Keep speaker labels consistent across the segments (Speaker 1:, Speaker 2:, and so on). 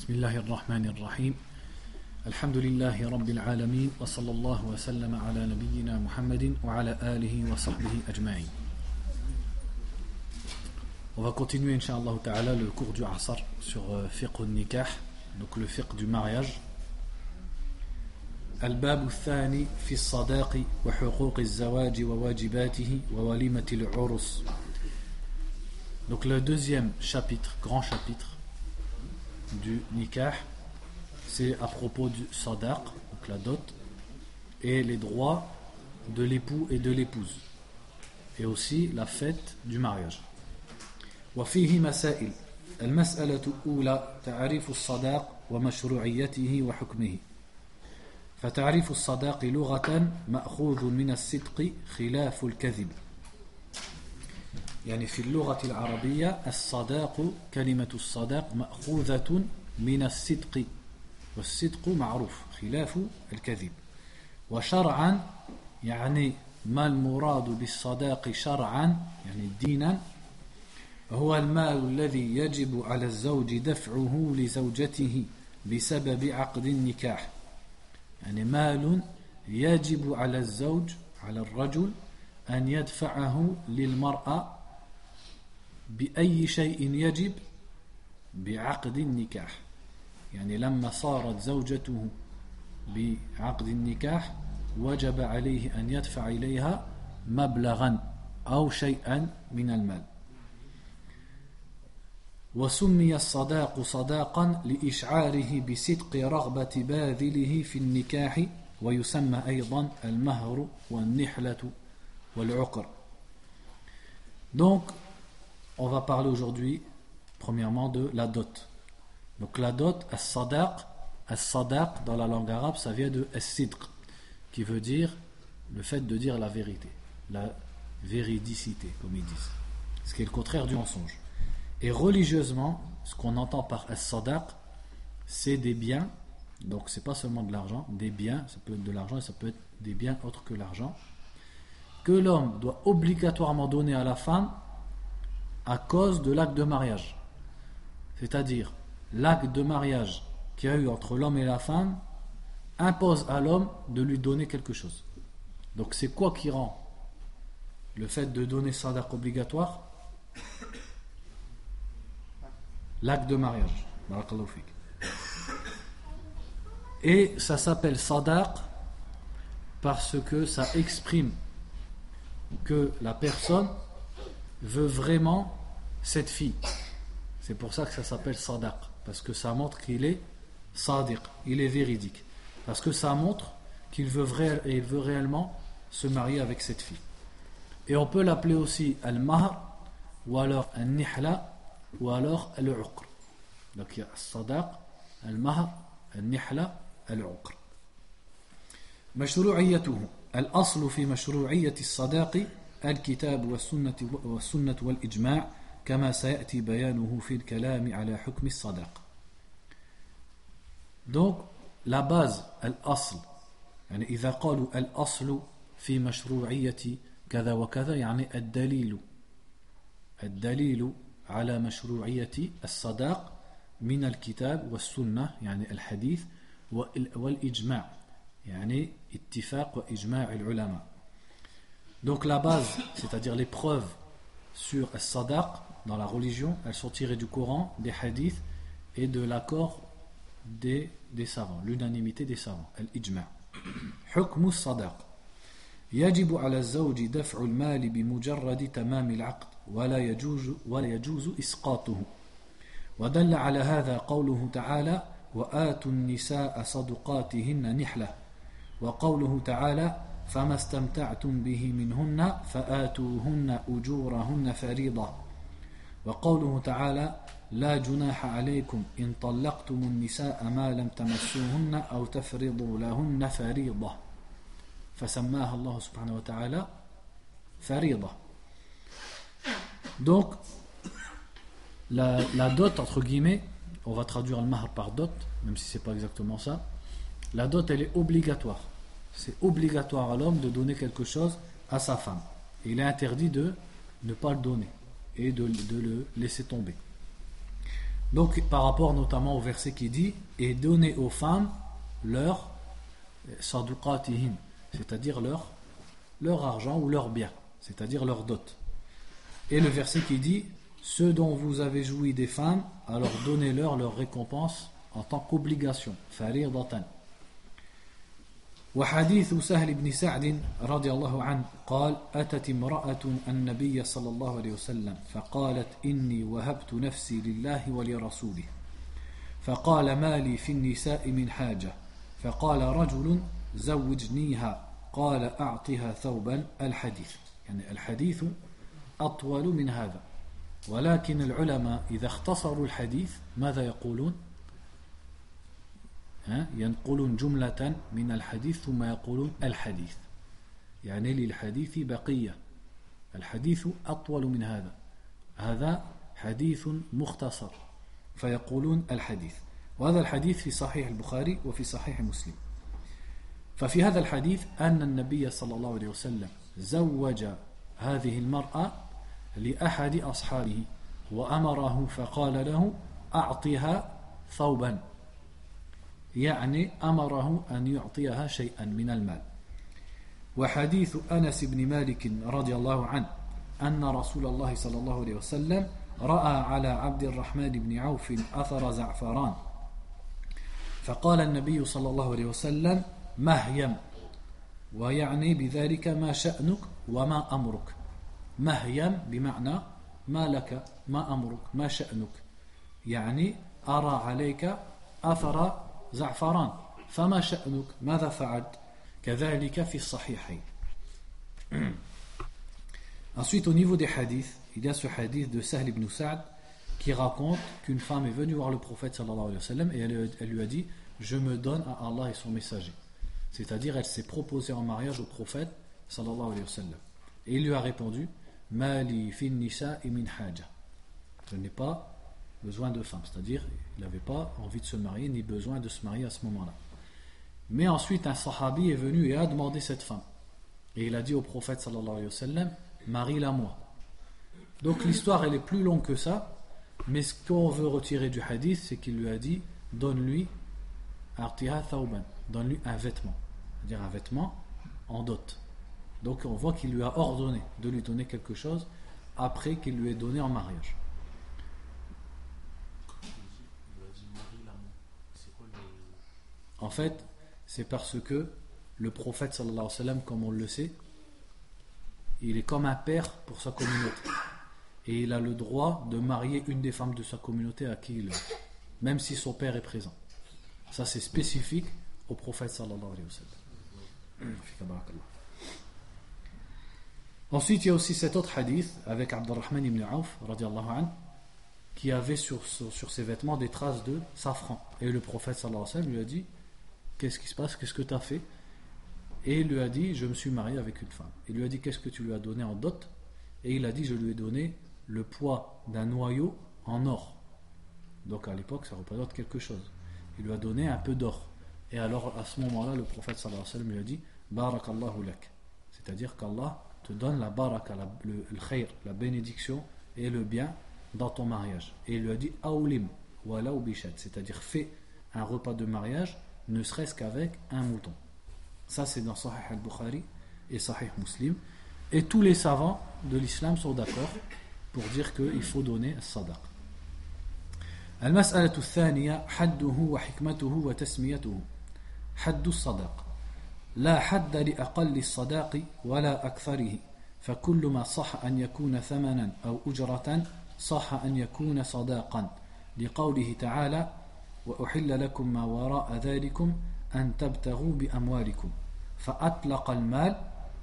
Speaker 1: بسم الله الرحمن الرحيم الحمد لله رب العالمين وصلى الله وسلم على نبينا محمد وعلى آله وصحبه أجمعين. On va continuer incha'Allah ta'ala le cours du Asr sur fiqh al-nikah, donc le fiqh du mariage. الباب الثاني في الصداق وحقوق الزواج وواجباته ووليمة العرس. Donc le deuxième chapitre, grand chapitre du nikah, c'est à propos du sadaq, donc la dot, et les droits de l'époux et de l'épouse, et aussi la fête du mariage. وفيه مسائل. المسألة الأولى تعريف الصداق ومشروعيته وحكمه. فتعريف الصداق لغة مأخوذ من الصدق خلاف الكذب. يعني في اللغة العربية الصداق، كلمة الصداق مأخوذة من الصدق، والصدق معروف خلاف الكذب. وشرعا يعني ما المراد بالصداق شرعا يعني دينا، هو المال الذي يجب على الزوج دفعه لزوجته بسبب عقد النكاح. يعني مال يجب على الزوج على الرجل أن يدفعه للمرأة بأي شيء يجب بعقد النكاح. يعني لما صارت زوجته بعقد النكاح وجب عليه أن يدفع إليها مبلغا أو شيئا من المال. وسمي الصداق صداقا لإشعاره بصدق رغبة باذله في النكاح، ويسمى أيضا المهر والنحلة والعقر. Donc, on va parler aujourd'hui, premièrement, de la dot. Donc la dot, as-sadaq dans la langue arabe, ça vient de as-sidq, qui veut dire le fait de dire la vérité, la véridicité, comme ils disent, ce qui est le contraire du mensonge. Et religieusement, ce qu'on entend par as-sadaq, c'est des biens, donc c'est pas seulement de l'argent, des biens, ça peut être de l'argent et ça peut être des biens autres que l'argent, que l'homme doit obligatoirement donner à la femme à cause de l'acte de mariage. C'est-à-dire, l'acte de mariage qu'il y a eu entre l'homme et la femme impose à l'homme de lui donner quelque chose. Donc c'est quoi qui rend le fait de donner sadaq obligatoire? L'acte de mariage. Barakallahu fik. Et ça s'appelle sadaq parce que ça exprime que la personne veut vraiment cette fille. C'est pour ça que ça s'appelle sadaq, parce que ça montre qu'il est sadiq, il est véridique, parce que ça montre qu'il veut réellement se marier avec cette fille. Et on peut l'appeler aussi al-mahr, ou alors al-nihla, ou alors al-uqr. Donc il y a al-sadaq, al-mahr, al-nihla, al-uqr. مشروعيته. الأصل في مشروعية الصداق الكتاب والسنة والإجماع، كما سيأتي بيانه في الكلام على حكم الصداق. Donc la base, الأصل، يعني إذا قالوا الأصل في مشروعية كذا وكذا يعني الدليل على مشروعية الصداق من الكتاب والسنة يعني الحديث والإجماع يعني اتفاق وإجماع العلماء. Donc la base, c'est-à-dire les preuves sur al-sadaq dans la religion, elles sont tirées du Coran, des hadiths et de l'accord des savants, l'unanimité des savants, al-ijma'. حكم الصداق. يجب على الزوج دفع المال بمجرد تمام العقد ولا يجوز إسقاطه. ودل على هذا قوله تعالى وآتوا النساء صدقاتهن نحلة، وقوله تعالى فما استمتعتم به منهن فآتوهن أجورهن فريضة، وقوله تعالى لا جناح عليكم إن طلقتم النساء ما لم تمسوهن أو تفرضوا لهن فريضة، فسماها الله سبحانه وتعالى فريضة. Donc la dot, entre guillemets, on va traduire le mahr par dot, même si c'est pas exactement ça. La dot, elle est obligatoire. C'est obligatoire à l'homme de donner quelque chose à sa femme. Et il est interdit de ne pas le donner et de le laisser tomber. Donc par rapport notamment au verset qui dit et donnez aux femmes leur saduqatihin, c'est-à-dire leur argent ou leur bien, c'est-à-dire leur dot. Et le verset qui dit ceux dont vous avez joui des femmes, alors donnez-leur leur récompense en tant qu'obligation, faridatan. وحديث سهل بن سعد رضي الله عنه قال أتت امرأة النبي صلى الله عليه وسلم فقالت إني وهبت نفسي لله ولرسوله فقال ما لي في النساء من حاجة فقال رجل زوجنيها قال أعطها ثوبا الحديث يعني الحديث أطول من هذا ولكن العلماء إذا اختصروا الحديث ماذا يقولون؟ ينقلون جملة من الحديث ثم يقولون الحديث يعني للحديث بقية الحديث أطول من هذا هذا حديث مختصر فيقولون الحديث وهذا الحديث في صحيح البخاري وفي صحيح مسلم ففي هذا الحديث أن النبي صلى الله عليه وسلم زوج هذه المرأة لأحد أصحابه وأمره فقال له أعطها ثوبا يعني أمره أن يعطيها شيئا من المال وحديث أنس بن مالك رضي الله عنه أن رسول الله صلى الله عليه وسلم رأى على عبد الرحمن بن عوف أثر زعفران فقال النبي صلى الله عليه وسلم مهيم ويعني بذلك ما شأنك وما أمرك مهيم بمعنى ما لك ما أمرك ما شأنك يعني أرى عليك أثر زعفران فما شأنك ماذا فعلت كذلك في الصحيحين. Ensuite au niveau des hadiths il y a ce hadith de Sahl ibn Sa'd qui raconte qu'une femme est venue voir le prophète sallallahu alayhi wa sallam et elle lui a dit je me donne à Allah et son messager, c'est-à-dire elle s'est proposée en mariage au prophète sallallahu alayhi wa sallam et il lui a répondu mali fin nisa'i min haja, je n'ai pas besoin de femme, c'est-à-dire il n'avait pas envie de se marier ni besoin de se marier à ce moment-là. Mais ensuite un sahabi est venu et a demandé cette femme et il a dit au prophète sallallahu alayhi wa sallam marie-la moi. Donc l'histoire elle est plus longue que ça, mais ce qu'on veut retirer du hadith c'est qu'il lui a dit donne-lui artiha thawban, donne-lui un vêtement, c'est-à-dire un vêtement en dot. Donc on voit qu'il lui a ordonné de lui donner quelque chose après qu'il lui ait donné en mariage. En fait, c'est parce que le prophète sallallahu alayhi wa sallam, comme on le sait, il est comme un père pour sa communauté. Et il a le droit de marier une des femmes de sa communauté à qui il veut, même si son père est présent. Ça, c'est spécifique au prophète sallallahu alayhi wa sallam. Ensuite, il y a aussi cet autre hadith avec Abdurrahman ibn Auf, radiallahu anhu, qui avait sur ses vêtements des traces de safran. Et le prophète sallallahu alayhi wa sallam lui a dit qu'est-ce qui se passe, qu'est-ce que tu as fait? Et il lui a dit je me suis marié avec une femme. Il lui a dit qu'est-ce que tu lui as donné en dot? Et il a dit je lui ai donné le poids d'un noyau en or. Donc à l'époque ça représente quelque chose. Il lui a donné un peu d'or. Et alors à ce moment-là le prophète sallallahu alayhi wa sallam lui a dit barakallahu lak, c'est-à-dire qu'Allah te donne la baraka, le khayr, la bénédiction et le bien dans ton mariage. Et il lui a dit awlim walaw bishat, c'est-à-dire fais un repas de mariage ne serait-ce qu'avec un mouton. Ça c'est dans Sahih al-Bukhari et Sahih Muslim. Et tous les savants de l'islam sont d'accord pour dire qu'il faut donner الصدقة. المسألة الثانية حده وحكمته وتسميته. حد الصدق لا حد لأقل الصداق ولا أكثره فكل ما صح أن يكون ثمنا أو أجرة صح أن يكون صداقا لقوله تعالى وأحل لكم ما وراء ذلكم أن تبتغوا بأموالكم فأطلق المال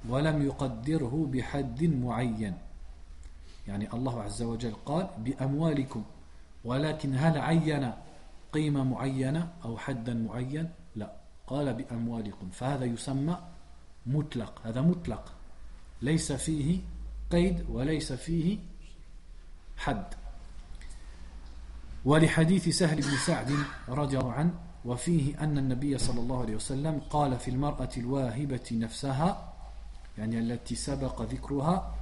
Speaker 1: ولم يقدره بحد معين يعني الله عز وجل قال بأموالكم ولكن هل عين قيمة معينة أو حدا معين؟ لا قال بأموالكم فهذا يسمى مطلق هذا مطلق ليس فيه قيد وليس فيه حد ولحديث سهل بن سعد رضي الله عنه وفيه أن النبي صلى الله عليه وسلم قال في المرأة الواهبة نفسها يعني التي سبق ذكرها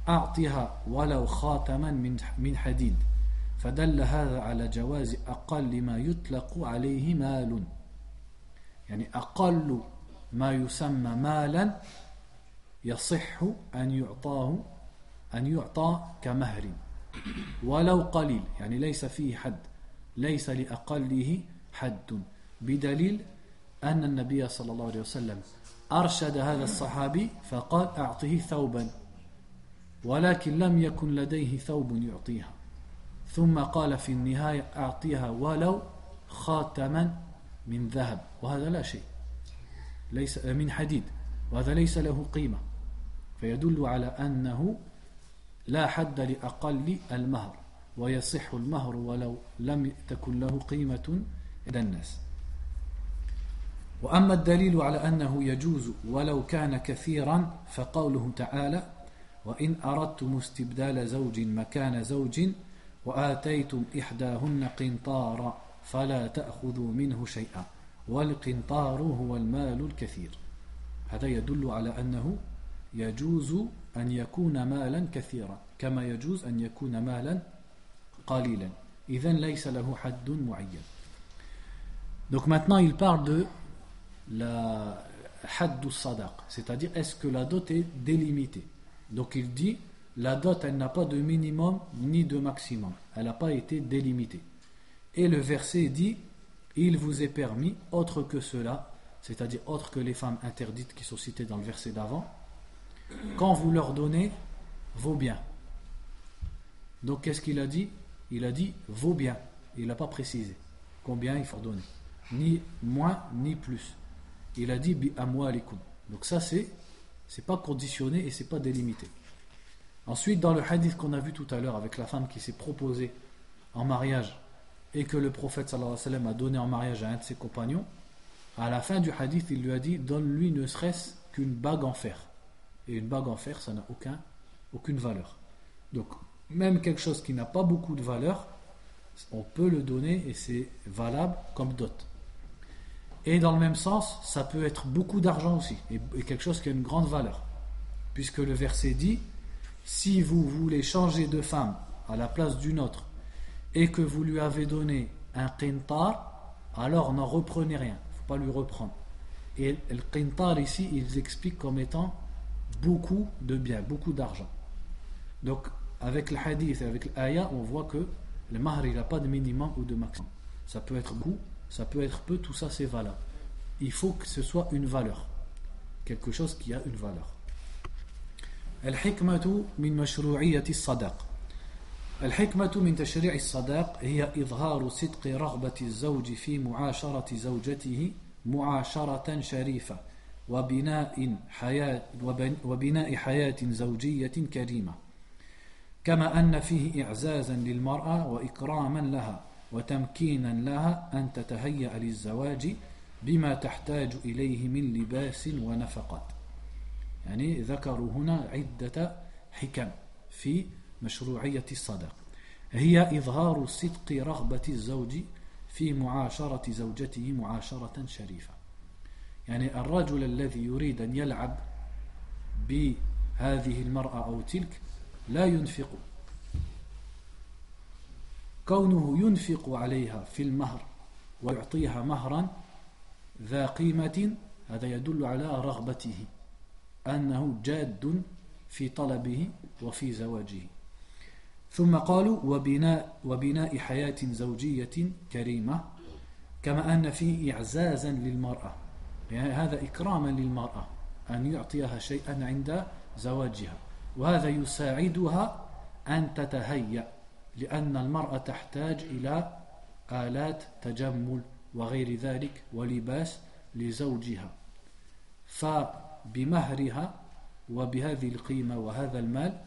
Speaker 1: أعطها ولو خاتما من حديد فدل هذا على جواز أقل ما يطلق عليه مال يعني أقل ما يسمى مالا يصح أن يعطى كمهر ولو قليل يعني ليس فيه حد ليس لأقله حد بدليل أن النبي صلى الله عليه وسلم أرشد هذا الصحابي فقال أعطه ثوبا ولكن لم يكن لديه ثوب يعطيها ثم قال في النهاية أعطيها ولو خاتما من ذهب وهذا لا شيء ليس من حديد وهذا ليس له قيمة فيدل على أنه لا حد لأقل المهر ويصح المهر ولو لم تكن له قيمة عند الناس وأما الدليل على أنه يجوز ولو كان كثيرا فقوله تعالى وإن أردتم استبدال زوج مكان زوج وآتيتم إحداهن قنطارا فلا تأخذوا منه شيئا والقنطار هو المال الكثير هذا يدل على أنه يجوز أن يكون مالا كثيرا كما يجوز أن يكون مالا قليلا إذن ليس له حد معين. Donc maintenant il parle de la hadd sadaq, c'est-à-dire est-ce que la dot est délimitée. Donc il dit la dot elle n'a pas de minimum ni de maximum, elle n'a pas été délimitée. Et le verset dit il vous est permis autre que cela, c'est-à-dire autre que les femmes interdites qui sont citées dans le verset d'avant, quand vous leur donnez vos biens. Donc qu'est-ce qu'il a dit? Il a dit vos biens, il n'a pas précisé combien il faut donner, ni moins ni plus. Il a dit bi amwalikum. Donc ça c'est pas conditionné et c'est pas délimité. Ensuite dans le hadith qu'on a vu tout à l'heure avec la femme qui s'est proposée en mariage et que le prophète sallallahu alayhi wa sallam a donné en mariage à un de ses compagnons, à la fin du hadith il lui a dit donne-lui ne serait-ce qu'une bague en fer. Et une bague en fer ça n'a aucune valeur. Donc même quelque chose qui n'a pas beaucoup de valeur, on peut le donner et c'est valable comme dot. Et dans le même sens, ça peut être beaucoup d'argent aussi, et quelque chose qui a une grande valeur. Puisque le verset dit, si vous voulez changer de femme à la place d'une autre, et que vous lui avez donné un qintar, alors n'en reprenez rien, il ne faut pas lui reprendre. Et le qintar ici, ils expliquent comme étant beaucoup de biens, beaucoup d'argent. Donc, avec le hadith et avec l'aya, on voit que le mahr, il n'a pas de minimum ou de maximum. Ça peut être beaucoup, ça peut être peu, tout ça c'est valable. Il faut que ce soit une valeur, quelque chose qui a une valeur. الحكمة من مشروعية الصداق. الحكمة من تشريع الصداق هي إظهار صدق رغبة الزوج في معاشرة زوجته معاشرة شريفة وبناء حياة زوجية كريمة كما أن فيه إعزازا للمرأة وإكراما لها وتمكينا لها أن تتهيأ للزواج بما تحتاج إليه من لباس ونفقات. يعني ذكروا هنا عدة حكم في مشروعية الصداق. هي إظهار صدق رغبة الزوج في معاشرة زوجته معاشرة شريفة. يعني الرجل الذي يريد أن يلعب بهذه المرأة أو تلك لا ينفق. كونه ينفق عليها في المهر ويعطيها مهرا ذا قيمة هذا يدل على رغبته أنه جاد في طلبه وفي زواجه. ثم قالوا وبناء حياة زوجية كريمة كما أن فيه إعزازا للمرأة يعني هذا إكراما للمرأة أن يعطيها شيئا عند زواجها وهذا يساعدها أن تتهيأ لأن المرأة تحتاج إلى آلات تجمل وغير ذلك ولباس لزوجها فبمهرها وبهذه القيمة وهذا المال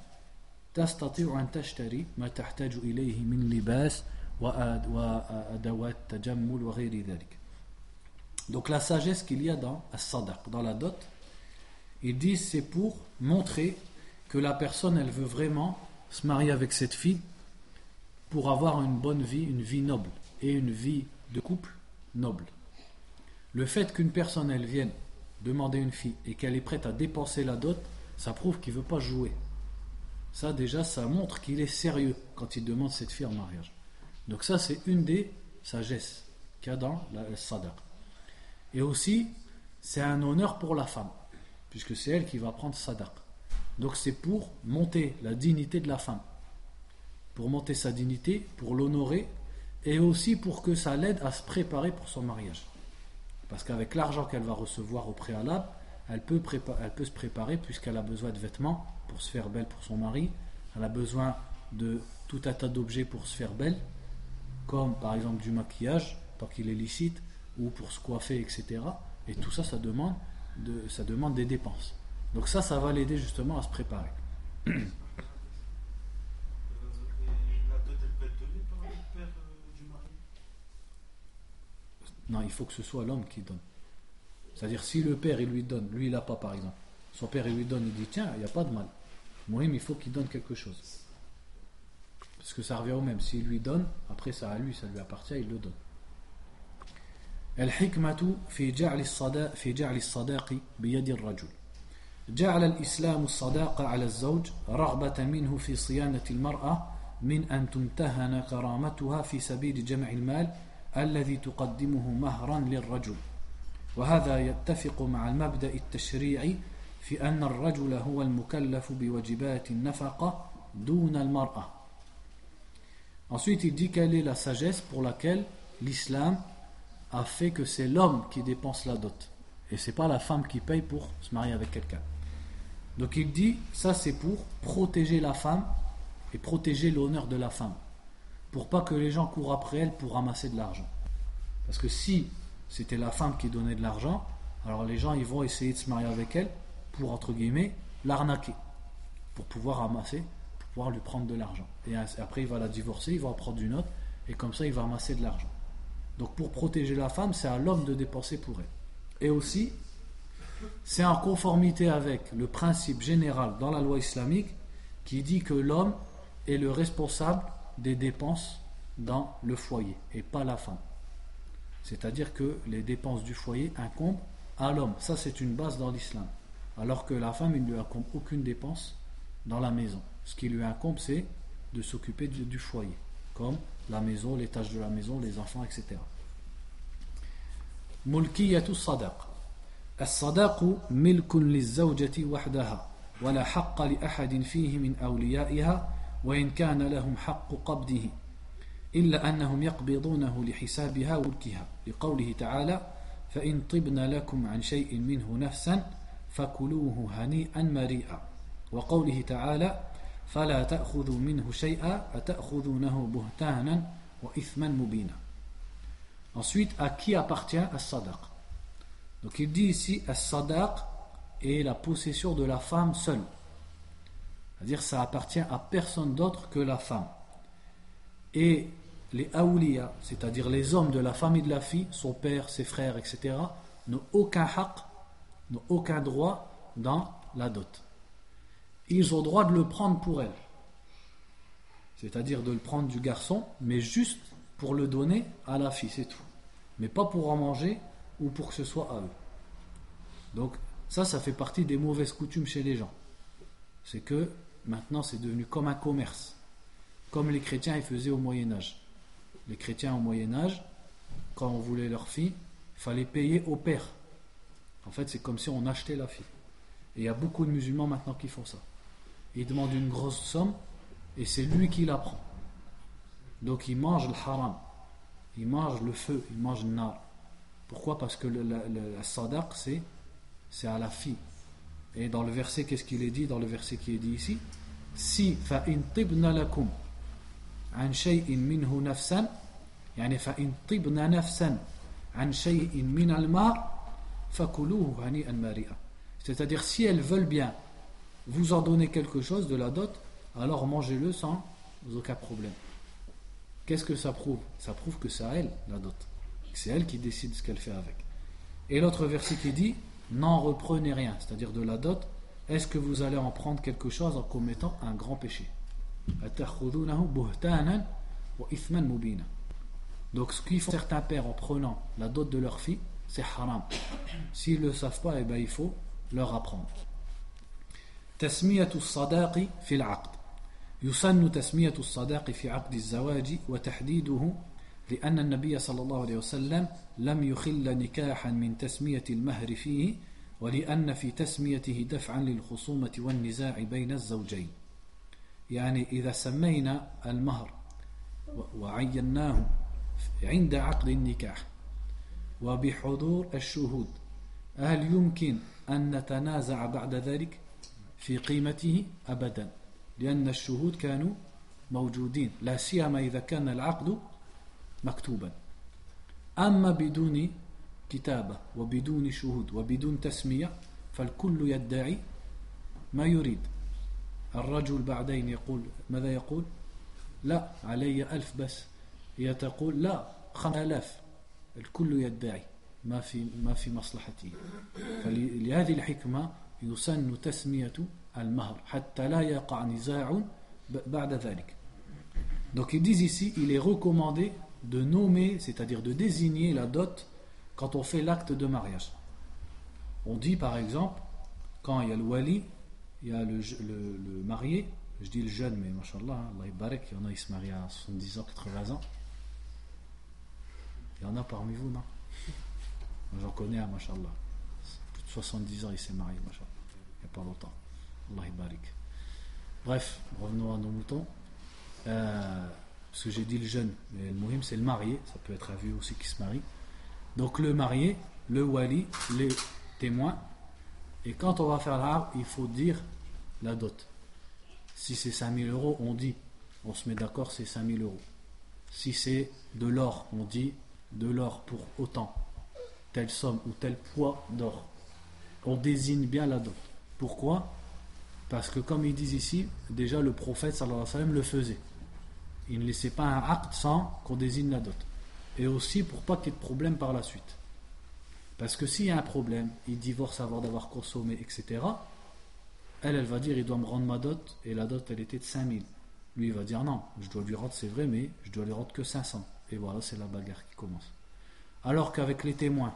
Speaker 1: تستطيع أن تشتري ما تحتاج إليه من لباس وأدوات تجمل وغير ذلك. Donc la sagesse qu'il y a dans as-sadaq, dans la dot, ils disent c'est pour montrer que la personne elle veut vraiment se marier avec cette fille pour avoir une bonne vie, une vie noble et une vie de couple noble. Le fait qu'une personne elle vienne demander une fille et qu'elle est prête à dépenser la dot, ça prouve qu'il ne veut pas jouer. Ça déjà ça montre qu'il est sérieux quand il demande cette fille en mariage. Donc ça c'est une des sagesses qu'il y a dans le sadaq. Et aussi c'est un honneur pour la femme, puisque c'est elle qui va prendre sadaq. Donc c'est pour monter la dignité de la femme, pour monter sa dignité, pour l'honorer, et aussi pour que ça l'aide à se préparer pour son mariage. Parce qu'avec l'argent qu'elle va recevoir au préalable, elle peut se préparer, puisqu'elle a besoin de vêtements pour se faire belle pour son mari, elle a besoin de tout un tas d'objets pour se faire belle, comme par exemple du maquillage, tant qu'il est licite, ou pour se coiffer, etc. Et tout ça, ça demande des dépenses. Donc ça va l'aider justement à se préparer.
Speaker 2: Et la dot, elle peut être donnée par le père du mari?
Speaker 1: Non, il faut que ce soit l'homme qui donne. C'est-à-dire si le père il lui donne, lui il n'a pas par exemple, son père il lui donne, il dit tiens, il n'y a pas de mal. Moi il faut qu'il donne quelque chose. Parce que ça revient au même, s'il lui donne, après ça à lui, ça lui appartient, il le donne. الحكمة في جعل الصداق بيد الرجل. جعل الإسلام الصداق على الزوج رغبة منه في صيانة المرأة من أن تمتهن كرامتها في سبيل جمع المال الذي تقدمه مهرا للرجل. وهذا يتفق مع المبدأ التشريعي في أن الرجل هو المكلف بواجبات النفقة دون المرأة. Ensuite, il dit quelle est la sagesse pour laquelle l'islam a fait que c'est l'homme qui dépense la dot. Et c'est pas la femme qui paye pour se marier avec quelqu'un. Donc il dit, ça c'est pour protéger la femme et protéger l'honneur de la femme. Pour pas que les gens courent après elle pour ramasser de l'argent. Parce que si c'était la femme qui donnait de l'argent, alors les gens ils vont essayer de se marier avec elle pour, entre guillemets, l'arnaquer. Pour pouvoir ramasser, pour pouvoir lui prendre de l'argent. Et après il va la divorcer, il va en prendre une autre, et comme ça il va ramasser de l'argent. Donc pour protéger la femme, c'est à l'homme de dépenser pour elle. Et aussi, c'est en conformité avec le principe général dans la loi islamique qui dit que l'homme est le responsable des dépenses dans le foyer et pas la femme. C'est-à-dire que les dépenses du foyer incombent à l'homme. Ça c'est une base dans l'islam. Alors que la femme, il ne lui incombe aucune dépense dans la maison. Ce qui lui incombe, c'est de s'occuper du foyer, comme la maison, les tâches de la maison, les enfants, etc. ملكية الصداق. الصداق ملك للزوجة وحدها ولا حق لأحد فيه من أوليائها وإن كان لهم حق قبضه إلا أنهم يقبضونه لحسابها وملكها لقوله تعالى فإن طبن لكم عن شيء منه نفسا فكلوه هنيئا مريئا وقوله تعالى فلا تأخذوا منه شيئا أتأخذونه بهتانا وإثما مبينا. Ensuite, à qui appartient as-sadaq? Donc il dit ici as-sadaq est la possession de la femme seule. C'est-à-dire ça appartient à personne d'autre que la femme. Et les awliya, c'est-à-dire les hommes de la famille de la fille, son père, ses frères, etc., n'ont aucun haqq, n'ont aucun droit dans la dot. Ils ont droit de le prendre pour elle. C'est-à-dire de le prendre du garçon, mais juste pour le donner à la fille, c'est tout. Mais pas pour en manger ou pour que ce soit à eux. Donc ça fait partie des mauvaises coutumes chez les gens. C'est que maintenant c'est devenu comme un commerce. Comme les chrétiens ils faisaient au Moyen-Âge. Les chrétiens au Moyen-Âge, quand on voulait leur fille, il fallait payer au père. En fait c'est comme si on achetait la fille. Et il y a beaucoup de musulmans maintenant qui font ça. Ils demandent une grosse somme et c'est lui qui la prend. Donc il mange le haram, il mange le feu, il mange le nar. Pourquoi? Parce que la sadaq c'est à la fille. Et dans le verset, qu'est-ce qu'il est dit dans le verset qui est dit ici? Si فَإِن طِبْنَ لَكُمْ عَنْ شَيْءٍ مِّنْهُ نَفْسًا يعني فَإِن طِبْنَ نَفْسًا عَنْ شَيْءٍ مِّنَ الْمَالِ فَكُلُوهُ هَنِيئًا مَرِيئًا. C'est-à-dire si elles veulent bien vous en donner quelque chose de la dot, alors mangez-le sans aucun problème. Qu'est-ce que ça prouve? Ça prouve que c'est à elle la dot. C'est elle qui décide ce qu'elle fait avec. Et l'autre verset qui dit n'en reprenez rien, c'est-à-dire de la dot, est-ce que vous allez en prendre quelque chose en commettant un grand péché? Donc ce qu'ils font certains pères en prenant la dot de leur fille, c'est haram. S'ils ne le savent pas, eh ben, il faut leur apprendre. تسمية الصداق في العقد. يسن تسمية الصداق في عقد الزواج وتحديده لأن النبي صلى الله عليه وسلم لم يخل نكاحا من تسمية المهر فيه ولأن في تسميته دفعا للخصومة والنزاع بين الزوجين. يعني إذا سمينا المهر وعيناه عند عقد النكاح وبحضور الشهود هل يمكن أن نتنازع بعد ذلك في قيمته؟ أبدا، لأن الشهود كانوا موجودين، لا سيما إذا كان العقد مكتوبا. أما بدون كتابة وبدون شهود وبدون تسمية فالكل يدعي ما يريد. الرجل بعدين يقول ماذا يقول؟ لا علي 1000 بس، هي تقول لا 5000. الكل يدعي ما في مصلحته. فلهذه الحكمة يسن تسمية المهر حتى لا يقع نزاع بعد ذلك. Donc ils disent ici, il est recommandé de nommer, c'est-à-dire de désigner la dot quand on fait l'acte de mariage. On dit par exemple, quand il y a le wali, il y a le marié, je dis le jeune, mais mashallah, Allah barak, il y en a qui se marient à 70 ans, 80 ans. Il y en a parmi vous, non? J'en connais un, mashallah. Plus de 70 ans, il s'est marié, mashallah. Il n'y a pas longtemps. Allah barak. Bref, revenons à nos moutons. Parce que j'ai dit le jeune, mais le muhim c'est le marié, ça peut être un vieux aussi qui se marie. Donc le marié, le wali, les témoins, et quand on va faire l'arbre, il faut dire la dot. Si c'est 5000 euros, on se met d'accord, c'est 5000 euros. Si c'est de l'or, on dit de l'or pour autant, telle somme ou tel poids d'or. On désigne bien la dot. Pourquoi? Parce que comme ils disent ici, déjà le prophète sallallahu alayhi wa sallam le faisait. Il ne laissait pas un acte sans qu'on désigne la dot. Et aussi pour pas qu'il y ait de problème par la suite. Parce que s'il y a un problème, il divorce avant d'avoir consommé, etc., elle va dire il doit me rendre ma dot, et la dot elle était de 5000. Lui il va dire non, je dois lui rendre, c'est vrai, mais je dois lui rendre que 500. Et voilà, c'est la bagarre qui commence. Alors qu'avec les témoins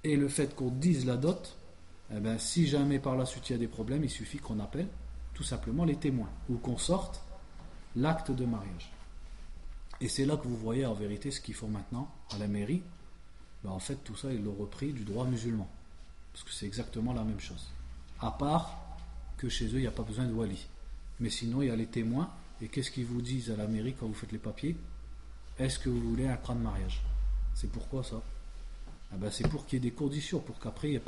Speaker 1: et le fait qu'on dise la dot, eh ben, si jamais par la suite il y a des problèmes, il suffit qu'on appelle tout simplement les témoins ou qu'on sorte l'acte de mariage. Et c'est là que vous voyez en vérité ce qu'ils font maintenant à la mairie. Ben, en fait tout ça ils l'ont repris du droit musulman, parce que c'est exactement la même chose, à part que chez eux il n'y a pas besoin de wali, mais sinon il y a les témoins. Et qu'est-ce qu'ils vous disent à la mairie quand vous faites les papiers? Est-ce que vous voulez un contrat de mariage? C'est pourquoi ça? Eh ben, c'est pour qu'il y ait des conditions, pour qu'après il n'y ait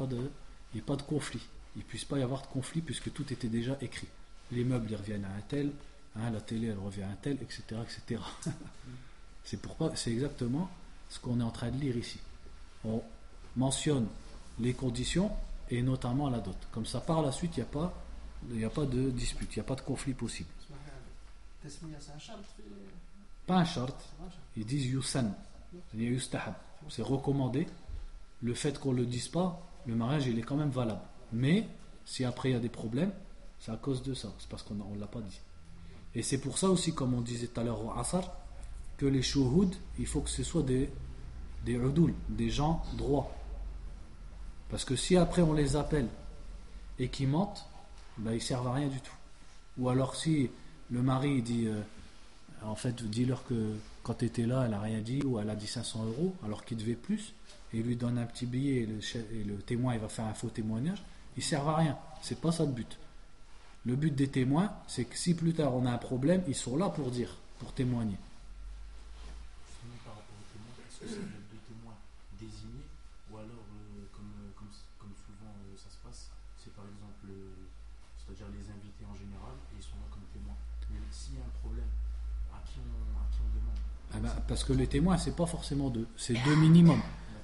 Speaker 1: pas de conflit, il ne puisse pas y avoir de conflit, puisque tout était déjà écrit. Les meubles ils reviennent à un tel, la télé elle revient à un tel, etc. etc. C'est exactement ce qu'on est en train de lire ici. On mentionne les conditions et notamment la dot. Comme ça par la suite il n'y a pas de dispute, il n'y a pas de conflit possible. Pas un shart, ils disent yusan, c'est-à-dire yustahab, c'est recommandé. Le fait qu'on ne le dise pas, le mariage il est quand même valable. Mais si après il y a des problèmes, c'est à cause de ça, c'est parce qu'on ne l'a pas dit. Et c'est pour ça aussi, comme on disait tout à l'heure au Asr, que les shuhud, il faut que ce soit des udul, des gens droits. Parce que si après on les appelle et qu'ils mentent, ben ils ne servent à rien du tout. Ou alors si le mari dit en fait dis-leur que quand tu étais là elle n'a rien dit, ou elle a dit 500 euros alors qu'il devait plus, et il lui donne un petit billet et le témoin il va faire un faux témoignage, ils ne servent à rien. C'est pas ça le but. Le but des témoins, c'est que si plus tard on a un problème, ils sont là pour dire, pour témoigner.
Speaker 2: Par rapport aux témoins, est-ce que c'est deux témoins désignés, ou alors comme souvent ça se passe, c'est par exemple c'est-à-dire les invités en général et ils sont là comme témoins. Mais s'il y a un problème, à qui on demande?
Speaker 1: Ah ben, parce que les témoins c'est pas forcément deux, c'est deux minimum.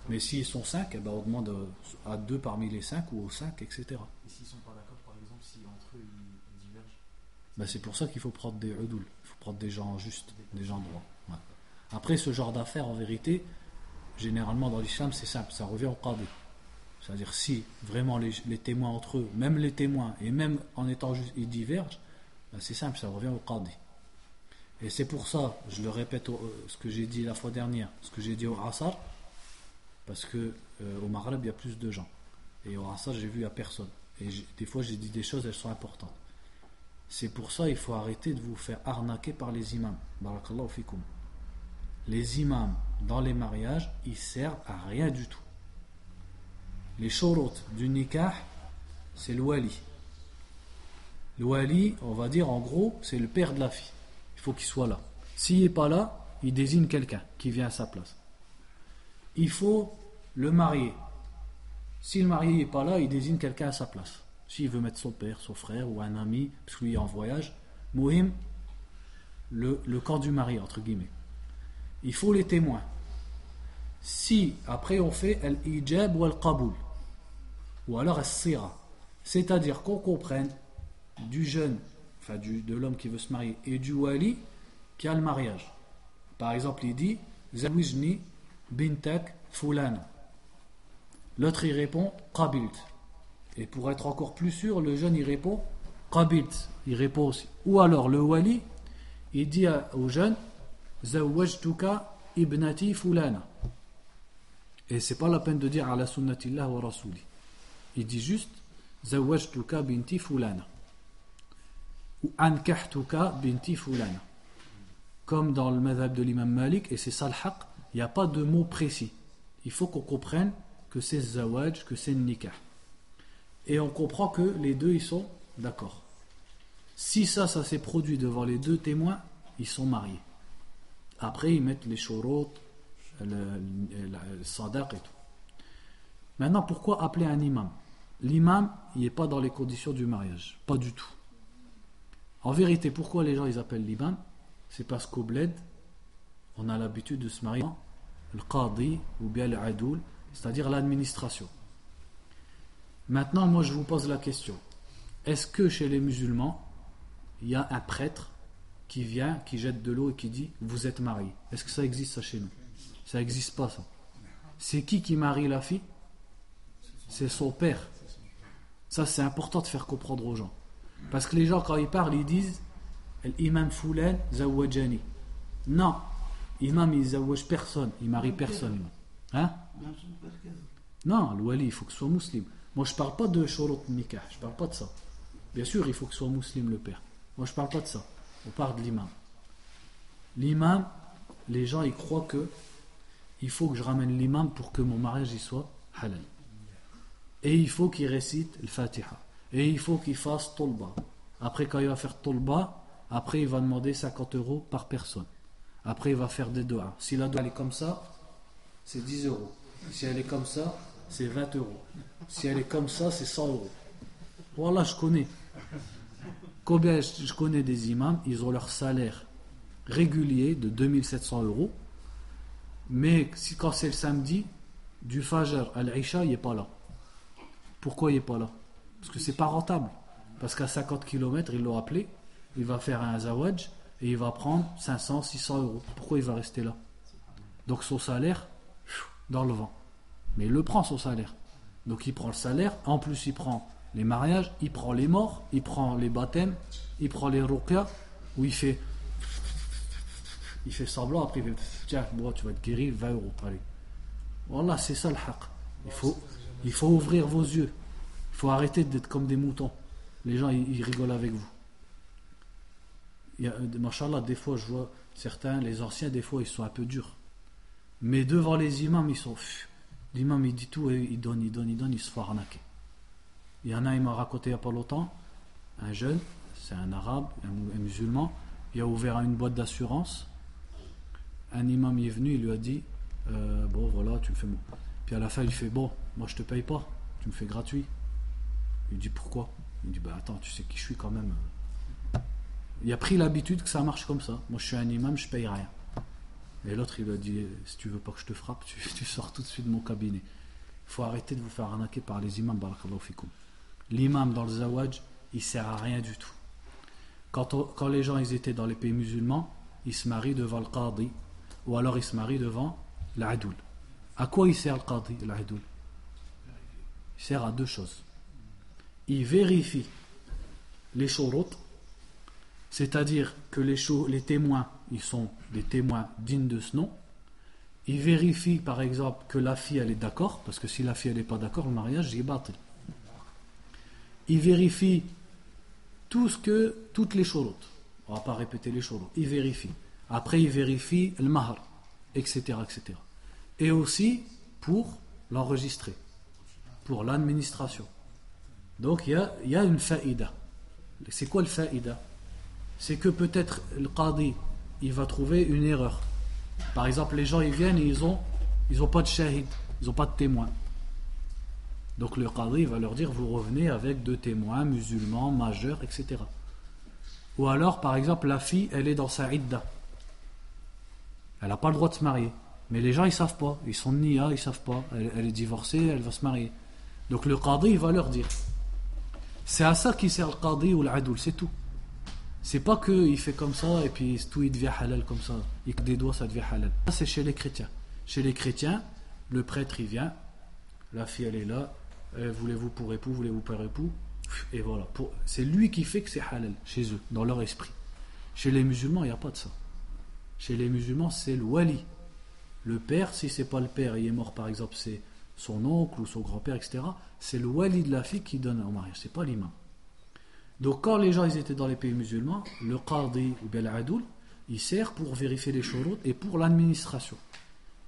Speaker 1: Mais s'ils sont 5, eh ben on demande à 2 parmi les 5 ou aux 5, etc.
Speaker 2: Et s'ils sont pas d'accord, par exemple, si entre eux ils divergent?
Speaker 1: Ben c'est pour ça qu'il faut prendre des udul, il faut prendre des gens justes, des gens droits. Ouais. Après ce genre d'affaires en vérité, généralement dans l'islam c'est simple, ça revient au qadi. C'est-à-dire si vraiment les témoins entre eux, même les témoins, et même en étant juste, ils divergent, ben c'est simple, ça revient au qadi. Et c'est pour ça, je le répète ce que j'ai dit la fois dernière, ce que j'ai dit au Asr, parce que au Maghreb il y a plus de gens, et au Asr j'ai vu il n'y a personne, et des fois j'ai dit des choses, elles sont importantes. C'est pour ça qu'il faut arrêter de vous faire arnaquer par les imams. Barakallahu fikum. Les imams dans les mariages, ils servent à rien du tout. Les shurut du nikah, c'est le wali. Le wali, on va dire en gros, c'est le père de la fille. Il faut qu'il soit là. S'il n'est pas là, il désigne quelqu'un qui vient à sa place. Il faut le marier. Si le marié n'est pas là, il désigne quelqu'un à sa place. S'il veut mettre son père, son frère ou un ami, parce qu'il est en voyage, Mouhim, le corps du mari, entre guillemets. Il faut les témoins. Si, après on fait al-ijab ou al-qaboul, ou alors al-sira, c'est-à-dire qu'on comprenne du jeune, enfin de l'homme qui veut se marier, et du wali qui a le mariage. Par exemple, il dit Zawijni bintak fulana. L'autre il répond qabilt. Et pour être encore plus sûr, le jeune il répond qabilt. Il répond aussi. Ou alors le wali il dit au jeune Zawajtuka ibnati fulana. Et c'est pas la peine de dire ala sunnatillah wa rasuli. Il dit juste Zawajtuka binti fulana. Ou ankahtuka binti fulana. Comme dans le madhab de l'imam Malik, et c'est ça le haq, il n'y a pas de mot précis. Il faut qu'on comprenne que c'est zawaj, que c'est nikah. Et on comprend que les deux ils sont d'accord. Si ça s'est produit devant les deux témoins, ils sont mariés. Après ils mettent les shurut, le sadaq et tout. Maintenant pourquoi appeler un imam? L'imam il n'est pas dans les conditions du mariage, pas du tout. En vérité pourquoi les gens ils appellent l'imam? C'est parce qu'au bled on a l'habitude de se marier le qadi ou bien le adoul, c'est-à-dire l'administration. Maintenant, moi je vous pose la question. Est-ce que chez les musulmans, il y a un prêtre qui vient, qui jette de l'eau et qui dit « Vous êtes mariés » Est-ce que ça existe ça chez nous? Ça n'existe pas ça. C'est qui marie la fille? C'est son père. Ça c'est important de faire comprendre aux gens. Parce que les gens quand ils parlent, ils disent « L'imam Foulan zawajani ». Non, imam il zawaj personne, il marie personne. Hein? Non, le wali il faut que ce soit musulman. Moi je parle pas de shurut nikah, je parle pas de ça. Bien sûr il faut que ce soit musulman le père. Moi je parle pas de ça. On parle de l'imam. L'imam, les gens ils croient que il faut que je ramène l'imam pour que mon mariage il soit halal. Et il faut qu'il récite le Fatiha. Et il faut qu'il fasse tolba. Après quand il va faire tolba, après il va demander 50 € par personne. Après il va faire des doigts. Si la doigt elle est comme ça, c'est 10 €. Si elle est comme ça, c'est 20 €. Si elle est comme ça, c'est 100 €. Voilà, je connais. Combien je connais des imams, ils ont leur salaire régulier de 2700 €. Mais quand c'est le samedi, du Fajr à l'Isha, il n'est pas là. Pourquoi il n'est pas là? Parce que c'est pas rentable. Parce qu'à 50 km, ils l'ont appelé, il va faire un zawaj et il va prendre 500, 600 €. Pourquoi il va rester là? Donc son salaire, dans le vent. Mais il le prend son salaire. Donc il prend le salaire, en plus il prend les mariages, il prend les morts, il prend les baptêmes, il prend les ruqya, où il fait semblant, après il fait tiens, bon, tu vas te guérir, 20 €. Allez. Voilà, c'est ça le haq. Il faut ouvrir vos yeux. Il faut arrêter d'être comme des moutons. Les gens ils rigolent avec vous. Machallah, des fois je vois certains, les anciens, des fois ils sont un peu durs. Mais devant les imams, ils sont. L'imam il dit tout et il donne, il se fait arnaquer. Il y en a, il m'a raconté il n'y a pas longtemps, un jeune, c'est un arabe, un musulman, il a ouvert une boîte d'assurance. Un imam il est venu, il lui a dit bon voilà, tu me fais. Puis à la fin il fait bon, moi je te paye pas, tu me fais gratuit. Il dit pourquoi? Il dit bah attends, tu sais qui je suis quand même. Il a pris l'habitude que ça marche comme ça. Moi je suis un imam, je paye rien. Et l'autre il lui a dit si tu veux pas que je te frappe, tu sors tout de suite de mon cabinet. Il faut arrêter de vous faire arnaquer par les imams, barakallahu fikum. L'imam dans le zawaj, il sert à rien du tout. Quand les gens ils étaient dans les pays musulmans, ils se marient devant le qadi, ou alors ils se marient devant l'adoul. À quoi il sert le qadi, l'adoul? Il sert à deux choses. Il vérifie les shurut, c'est-à-dire que les témoins, ils sont des témoins dignes de ce nom. Il vérifie par exemple que la fille elle est d'accord, parce que si la fille elle n'est pas d'accord, le mariage est batil. Il vérifie toutes les shurut. On va pas répéter les shurut. Il vérifie. Après, il vérifie le mahr, etc., etc. Et aussi pour l'enregistrer, pour l'administration. Donc, il y a une faïda. C'est quoi le faïda? C'est que peut-être le qadi, il va trouver une erreur. Par exemple, les gens, ils viennent et ils ont pas de shahid, ils n'ont pas de témoin. Donc le qadi va leur dire, vous revenez avec 2 témoins musulmans, majeurs, etc. Ou alors, par exemple, la fille, elle est dans sa idda. Elle n'a pas le droit de se marier. Mais les gens, ils savent pas. Ils sont niya, ils savent pas. Elle est divorcée, elle va se marier. Donc le qadi, il va leur dire. C'est à ça qui sert le qadi ou l'adoul, c'est tout. C'est pas qu'il fait comme ça et puis tout il devient halal comme ça. Et que des doigts ça devient halal. Ça c'est chez les chrétiens. Chez les chrétiens, le prêtre il vient, la fille elle est là, voulez-vous pour époux, voulez-vous pour époux, et voilà. C'est lui qui fait que c'est halal chez eux, dans leur esprit. Chez les musulmans, il n'y a pas de ça. Chez les musulmans, c'est le wali. Le père, si c'est pas le père, il est mort par exemple, c'est son oncle ou son grand-père, etc. C'est le wali de la fille qui donne au mariage, c'est pas l'imam. Donc quand les gens ils étaient dans les pays musulmans, le qadi ou bien l'adoul, il sert pour vérifier les shurut et pour l'administration.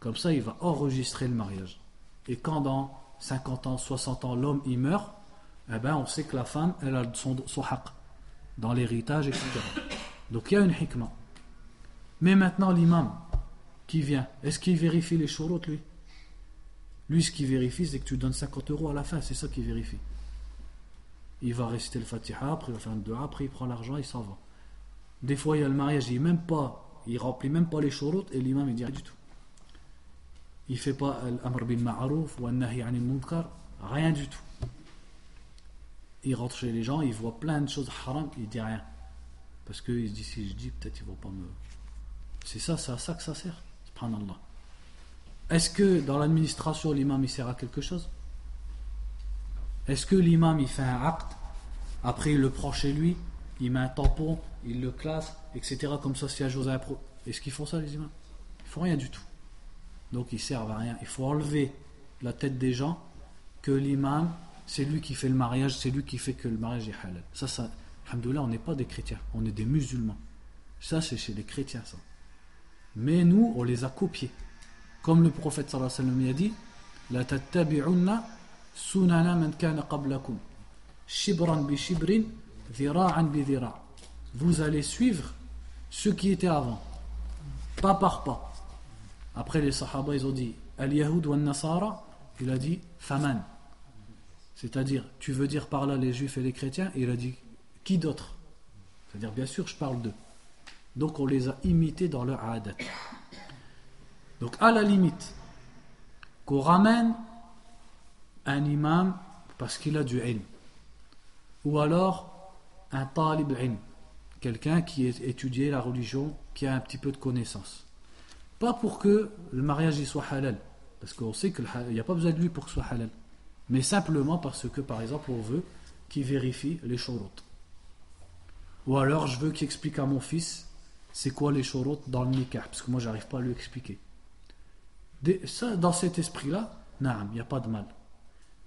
Speaker 1: Comme ça, il va enregistrer le mariage. Et quand dans 50 ans, 60 ans, l'homme il meurt, eh ben, on sait que la femme, elle a son haqq dans l'héritage, etc. Donc il y a une hikmah. Mais maintenant, l'imam qui vient, est-ce qu'il vérifie les shurut, lui? Lui, ce qu'il vérifie, c'est que tu donnes 50 € à la fin, c'est ça qu'il vérifie. Il va réciter le Fatiha, après il va faire un dua, après il prend l'argent, il s'en va. Des fois, il y a le mariage, il remplit même pas les shurut et l'imam il dit rien du tout. Il fait pas l'amr bil ma'ruf ou an-nahy 'anil munkar, rien du tout. Il rentre chez les gens, il voit plein de choses haram, il dit rien. Parce qu'il se dit, si je dis, peut-être ils vont pas me... C'est à ça que ça sert. Subhanallah. Est-ce que dans l'administration, l'imam il sert à quelque chose? Est-ce que l'imam il fait un acte, après il le prend chez lui, il met un tampon, il le classe, etc. Comme ça, si y a chose à pro. Est-ce qu'ils font ça, les imams? Ils font rien du tout. Donc ils servent à rien. Il faut enlever la tête des gens que l'imam, c'est lui qui fait le mariage, c'est lui qui fait que le mariage est halal. Ça, alhamdoulilah, on n'est pas des chrétiens, on est des musulmans. Ça, c'est chez les chrétiens, ça. Mais nous, on les a copiés. Comme le prophète sallallahu alayhi wa sallam a dit, la tattabi'unna sunana man kana qablakum, shibran bi shibrin, dhira'an bi dhira'. Vous allez suivre ceux qui étaient avant, pas par pas. Après les sahaba, ils ont dit al-yahud wa nasara, il a dit faman. C'est-à-dire, tu veux dire par là les juifs et les chrétiens, et il a dit qui d'autre? C'est-à-dire, bien sûr, je parle d'eux. Donc, on les a imités dans leur adat. Donc, à la limite, qu'on ramène un imam parce qu'il a du ilm, ou alors un talib ilm, quelqu'un qui a étudié la religion, qui a un petit peu de connaissance. Pas pour que le mariage y soit halal, parce qu'on sait qu'il n'y a pas besoin de lui pour que ce soit halal, mais simplement parce que, par exemple, on veut qu'il vérifie les shurut. Ou alors, je veux qu'il explique à mon fils c'est quoi les shurut dans le nikah, parce que moi, j'arrive pas à lui expliquer. Ça, dans cet esprit-là, il n'y a pas de mal.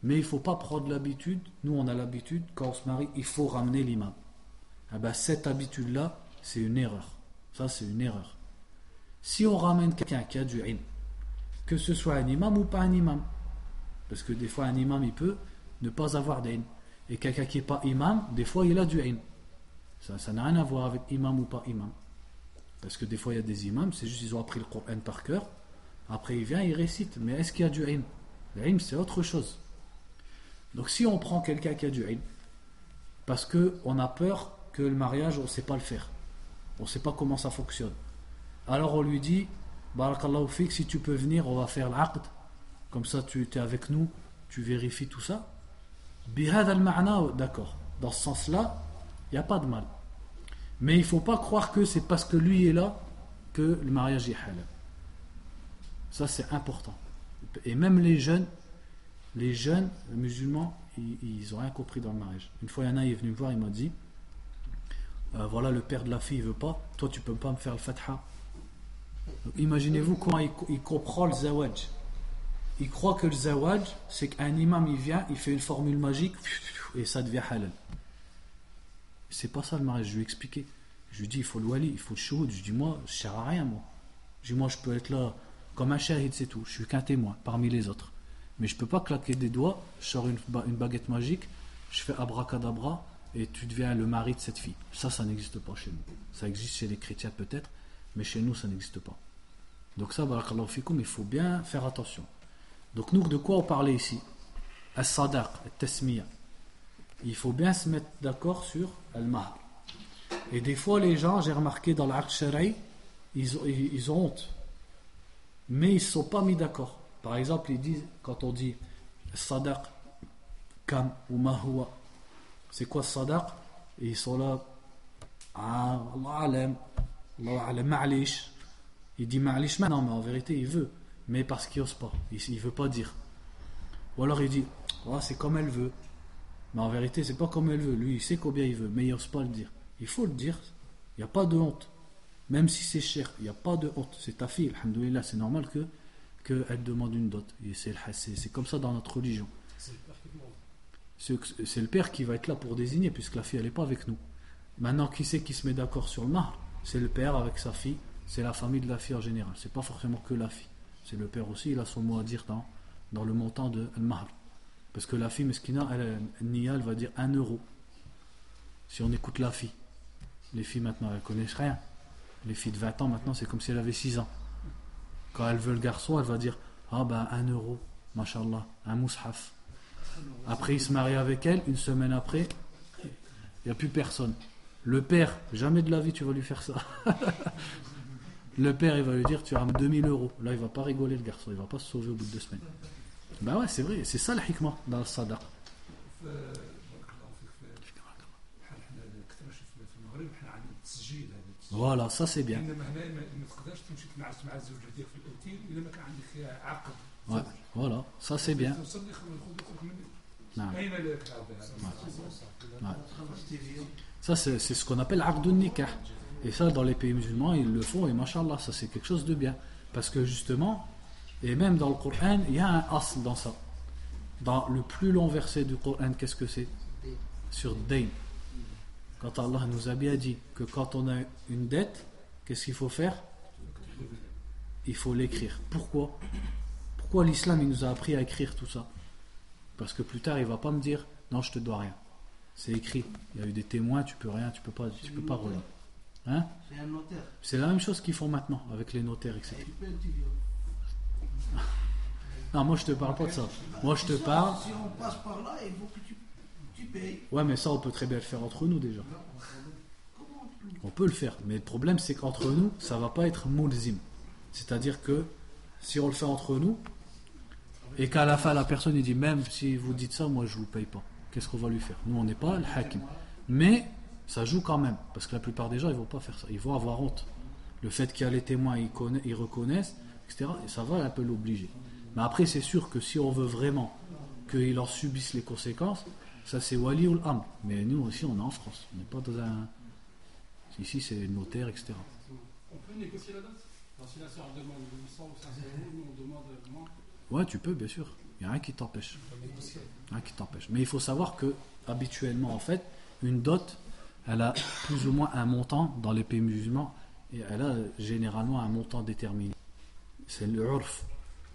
Speaker 1: Mais il ne faut pas prendre l'habitude, nous on a l'habitude, quand on se marie, il faut ramener l'imam. Ah ben, cette habitude-là, c'est une erreur. Ça, c'est une erreur. Si on ramène quelqu'un qui a du ilm, que ce soit un imam ou pas un imam, parce que des fois un imam il peut ne pas avoir d'ilm, et quelqu'un qui n'est pas imam, des fois il a du ilm. Ça n'a rien à voir avec imam ou pas imam. Parce que des fois il y a des imams, c'est juste ils ont appris le Coran par cœur, après il vient, il récite, mais est-ce qu'il y a du ilm? L'ilm c'est autre chose. Donc si on prend quelqu'un qui a du ilm, parce qu'on a peur que le mariage on ne sait pas le faire, on ne sait pas comment ça fonctionne, alors on lui dit barakallahu fik, si tu peux venir, on va faire l'aqd, comme ça tu es avec nous, tu vérifies tout ça. Bihad al-ma'na, d'accord, dans ce sens là il n'y a pas de mal, mais il ne faut pas croire que c'est parce que lui est là que le mariage est halal. Ça c'est important. Et même les jeunes musulmans, ils n'ont rien compris dans le mariage. Une fois il y en a, il est venu me voir, il m'a dit voilà, le père de la fille il veut pas, toi tu peux pas me faire le fatha. Donc, imaginez-vous comment il comprend le zawaj. Il croit que le zawaj c'est qu'un imam il vient, il fait une formule magique et ça devient halal. C'est pas ça le mariage. Je lui ai expliqué. Je lui dis, il faut le wali, il faut le shouhoud. Je lui dis, moi, je sers à rien, moi. Je dis, moi, je peux être là comme un shahid, c'est tout. Je suis qu'un témoin parmi les autres. Mais je peux pas claquer des doigts, je sors une baguette magique, je fais abracadabra et tu deviens le mari de cette fille. Ça n'existe pas chez nous. Ça existe chez les chrétiens peut-être, mais chez nous, ça n'existe pas. Donc ça, barakallahu fikoum, il faut bien faire attention. Donc nous, de quoi on parlait ici? As-sadaq, at-tasmiya. Il faut bien se mettre d'accord sur al-mahr. Et des fois, les gens, j'ai remarqué dans l'aqd shara'i, ils ont honte. Mais ils ne se sont pas mis d'accord. Par exemple, ils disent, quand on dit sadaq, kam ou mahwa, c'est quoi sadaq? Et ils sont là, ah, Allah alam, ma'alish. Il dit ma'alish maintenant, mais en vérité, il veut. Mais parce qu'il n'ose pas. Il ne veut pas dire. Ou alors il dit, oh, c'est comme elle veut. Mais en vérité, c'est pas comme elle veut. Lui, il sait combien il veut, mais il n'ose pas le dire. Il faut le dire. Il n'y a pas de honte. Même si c'est cher, il n'y a pas de honte. C'est ta fille, alhamdoulilah, c'est normal qu'elle demande une dot. Et c'est comme ça dans notre religion. C'est le père qui va être là pour désigner, puisque la fille, elle n'est pas avec nous. Maintenant, qui c'est qui se met d'accord sur le mahr? C'est le père avec sa fille. C'est la famille de la fille en général. C'est pas forcément que la fille. C'est le père aussi, il a son mot à dire dans le montant de al-mahr. Parce que la fille meskina, elle va dire 1 euro. Si on écoute la fille. Les filles maintenant, elles connaissent rien. Les filles de 20 ans maintenant, c'est comme si elle avait 6 ans. Quand elle veut le garçon, elle va dire, ah ben 1 euro, mashallah, un moushaf. Après il se marie avec elle, une semaine après, il n'y a plus personne. Le père, jamais de la vie tu vas lui faire ça. Le père, il va lui dire, tu as 2000 euros. Là, il va pas rigoler le garçon, il va pas se sauver au bout de 2 semaines. Ben ouais, c'est vrai, c'est ça le hikmah dans le sadaq. Voilà, ça c'est bien. Ouais, voilà, ça c'est bien. Ouais. Ça c'est ce qu'on appelle aqdun nikah. Et ça dans les pays musulmans ils le font et mashallah, ça c'est quelque chose de bien. Parce que justement, et même dans le Coran, il y a un asl dans ça. Dans le plus long verset du Coran, qu'est-ce que c'est? Sur Dayn. Quand Allah nous a bien dit que quand on a une dette, qu'est-ce qu'il faut faire? Il faut l'écrire. Pourquoi? Pourquoi l'islam il nous a appris à écrire tout ça? Parce que plus tard il va pas me dire non je te dois rien. C'est écrit. Il y a eu des témoins, tu peux rien, tu peux pas relire. Hein?
Speaker 3: C'est un notaire.
Speaker 1: C'est la même chose qu'ils font maintenant avec les notaires, etc. Non, moi je te parle pas de ça. Moi je te parle.
Speaker 3: Si on passe par là, il faut que tu payes.
Speaker 1: Ouais, mais ça on peut très bien le faire entre nous déjà. On peut le faire, mais le problème c'est qu'entre nous, ça va pas être mulzim. C'est-à-dire que si on le fait entre nous, et qu'à la fin la personne il dit même si vous dites ça, moi je vous paye pas. Qu'est-ce qu'on va lui faire? Nous on n'est pas le hakim. Mais ça joue quand même, parce que la plupart des gens ils vont pas faire ça. Ils vont avoir honte. Le fait qu'il y a les témoins, ils reconnaissent, etc. Et ça va un peu l'obliger. Mais après c'est sûr que si on veut vraiment qu'ils en subissent les conséquences, ça c'est wali ou l'amr. Mais nous aussi on est en France. On n'est pas dans un... Ici c'est notaire, etc.
Speaker 4: On peut négocier la date? Si la sœur demande 800 ou 500 euros, nous on demande moins.
Speaker 1: Ouais, tu peux, bien sûr. Il n'y a rien qui t'empêche. Rien qui t'empêche. Mais il faut savoir que, habituellement, en fait, une dot, elle a plus ou moins un montant dans les pays musulmans et elle a généralement un montant déterminé. C'est le urf.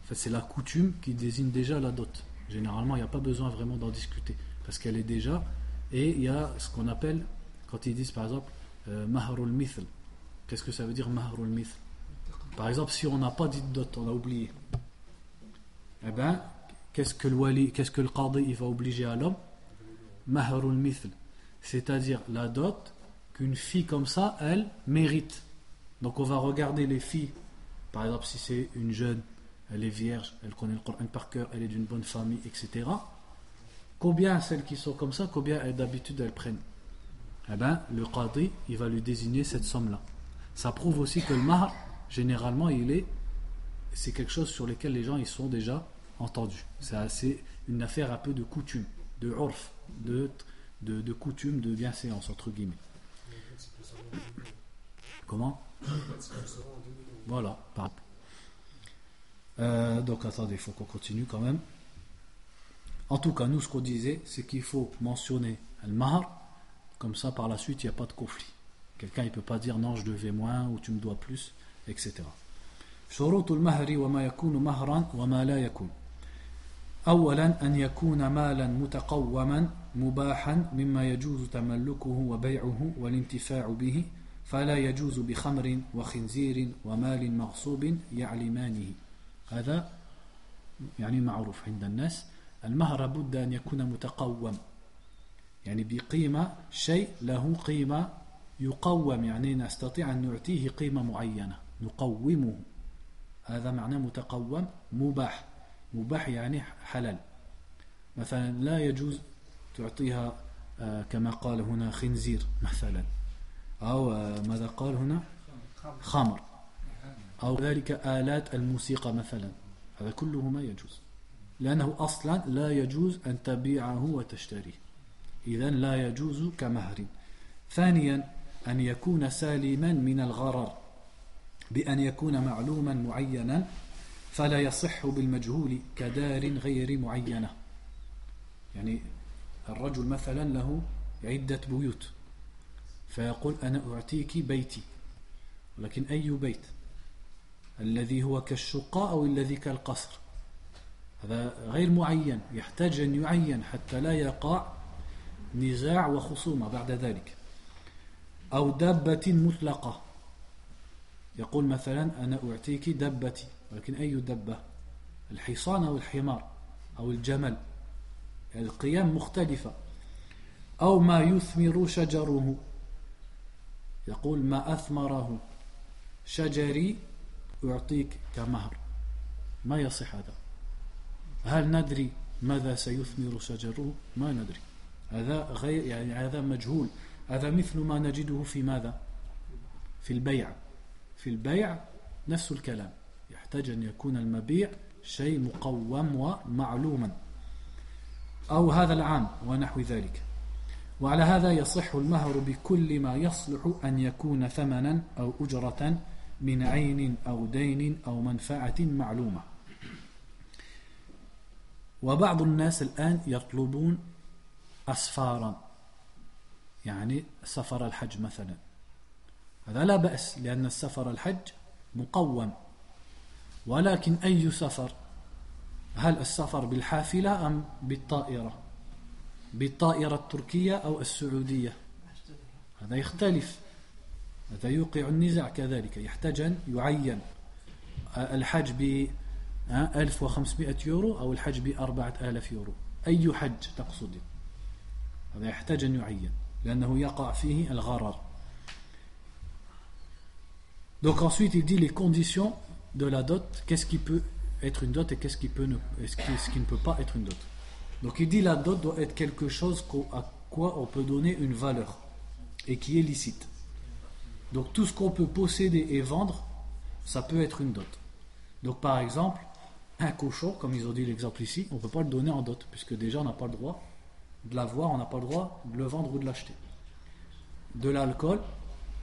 Speaker 1: En fait, c'est la coutume qui désigne déjà la dot. Généralement, il n'y a pas besoin vraiment d'en discuter parce qu'elle est déjà. Et il y a ce qu'on appelle, quand ils disent par exemple, mahrul mithl. Qu'est-ce que ça veut dire mahrul mithl? Par exemple, si on n'a pas dit de dot, on a oublié. Eh bien, qu'est-ce que le qadi il va obliger à l'homme? Mahrul mithl. C'est-à-dire la dot qu'une fille comme ça, elle mérite. Donc on va regarder les filles. Par exemple, si c'est une jeune, elle est vierge, elle connaît le Coran par cœur, elle est d'une bonne famille, etc. Combien celles qui sont comme ça, combien d'habitude elles prennent? Eh bien, le qadi, il va lui désigner cette somme-là. Ça prouve aussi que le mahr, généralement, c'est quelque chose sur lequel les gens ils sont déjà entendus. C'est une affaire un peu de coutume, de urf, de coutume, de bienséance, entre guillemets. Comment? Voilà. Donc attendez, il faut qu'on continue quand même. En tout cas, nous ce qu'on disait, c'est qu'il faut mentionner al-mahr comme ça par la suite il n'y a pas de conflit. Quelqu'un il ne peut pas dire non je devais moins ou tu me dois plus, etc. شروط المهر وما يكون مهرا وما لا يكون. أولا أن يكون مالا متقوما مباحا مما يجوز تملكه وبيعه والانتفاع به فلا يجوز بخمر وخنزير ومال مغصوب يعلمانه. هذا يعني معروف عند الناس. المهر بد أن يكون متقوم يعني بقيمة شيء له قيمة يقوم يعني نستطيع أن نعطيه قيمة معينة نقومه. هذا معنى متقوم. مباح مباح يعني حلال. مثلا لا يجوز تعطيها كما قال هنا خنزير مثلا أو ماذا قال هنا خمر أو ذلك آلات الموسيقى مثلا. هذا كله ما يجوز لأنه أصلا لا يجوز أن تبيعه وتشتريه. إذن لا يجوز كمهر. ثانيا أن يكون سالما من الغرر بأن يكون معلوما معينا فلا يصح بالمجهول كدار غير معينة. يعني الرجل مثلا له عدة بيوت فيقول أنا أعطيك بيتي ولكن أي بيت الذي هو كالشقة أو الذي كالقصر هذا غير معين يحتاج أن يعين حتى لا يقع نزاع وخصومة بعد ذلك. أو دابة مطلقة يقول مثلا أنا أعطيك دبتي ولكن أي دبة الحصان أو الحمار أو الجمل القيم مختلفة. أو ما يثمر شجره يقول ما أثمره شجري أعطيك كمهر ما يصح هذا. هل ندري ماذا سيثمر شجره؟ ما ندري. هذا غير يعني هذا مجهول. هذا مثل ما نجده في ماذا؟ في البيع. في البيع نفس الكلام يحتاج أن يكون المبيع شيء مقوم ومعلوما أو هذا العام ونحو ذلك. وعلى هذا يصح المهر بكل ما يصلح أن يكون ثمنا أو أجرة من عين أو دين أو منفعة معلومة. وبعض الناس الآن يطلبون أسفارا يعني سفر الحج مثلا. هذا لا بأس لأن السفر الحج مقوم ولكن أي سفر؟ هل السفر بالحافلة أم بالطائرة؟ بالطائرة التركية أو السعودية؟ هذا يختلف. هذا يوقع النزاع كذلك يحتاج أن يعين. الحج ب 1500 يورو أو الحج ب 4000 يورو أي حج تقصد؟ هذا يحتاج أن يعين لأنه يقع فيه الغرر. Donc ensuite il dit les conditions de la dot, qu'est-ce qui peut être une dot et qu'est-ce qui ne peut pas être une dot. Donc il dit la dot doit être quelque chose à quoi on peut donner une valeur et qui est licite. Donc tout ce qu'on peut posséder et vendre, ça peut être une dot. Donc par exemple, un cochon, comme ils ont dit l'exemple ici, on ne peut pas le donner en dot, puisque déjà on n'a pas le droit de l'avoir, on n'a pas le droit de le vendre ou de l'acheter. De l'alcool,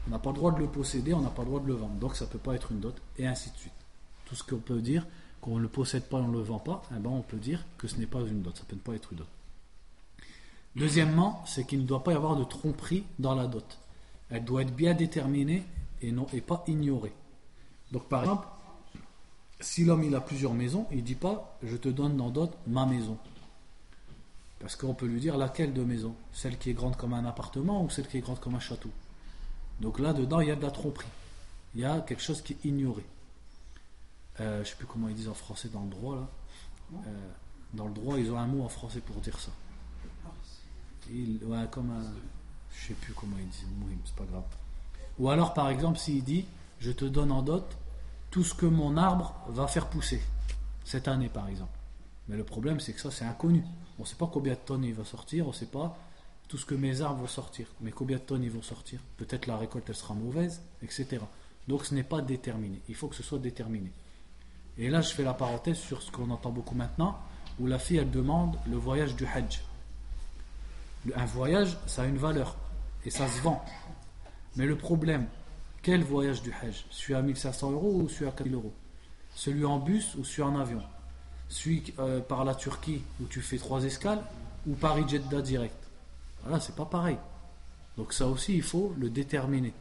Speaker 1: on n'a pas le droit de le posséder, on n'a pas le droit de le vendre, donc ça ne peut pas être une dot, et ainsi de suite. Tout ce qu'on peut dire, qu'on ne le possède pas, on ne le vend pas, eh ben on peut dire que ce n'est pas une dot, ça ne peut pas être une dot. Deuxièmement, c'est qu'il ne doit pas y avoir de tromperie dans la dot. Elle doit être bien déterminée et pas ignorée. Donc par exemple, si l'homme il a plusieurs maisons, il ne dit pas je te donne en dot ma maison. Parce qu'on peut lui dire laquelle de maison, celle qui est grande comme un appartement ou celle qui est grande comme un château. Donc là-dedans, il y a de la tromperie. Il y a quelque chose qui est ignoré. Je ne sais plus comment ils disent en français dans le droit. Là. Dans le droit, ils ont un mot en français pour dire ça. Ouais, comme un... Je ne sais plus comment ils disent. C'est pas grave. Ou alors, par exemple, s'il dit je te donne en dot tout ce que mon arbre va faire pousser cette année, par exemple. Mais le problème, c'est que ça, c'est inconnu. On ne sait pas combien de tonnes il va sortir, on ne sait pas tout ce que mes arbres vont sortir. Mais combien de tonnes ils vont sortir? Peut-être la récolte, elle sera mauvaise, etc. Donc ce n'est pas déterminé. Il faut que ce soit déterminé. Et là, je fais la parenthèse sur ce qu'on entend beaucoup maintenant, où la fille, elle demande le voyage du Hajj. Un voyage, ça a une valeur. Et ça se vend. Mais le problème, quel voyage du Hajj? Celui à 1500 € ou celui à 4000 €? Celui en bus ou celui en avion? Celui par la Turquie où tu fais 3 escales ou Paris-Jeddah direct? Voilà, c'est pas pareil. Donc ça aussi, il faut le déterminer.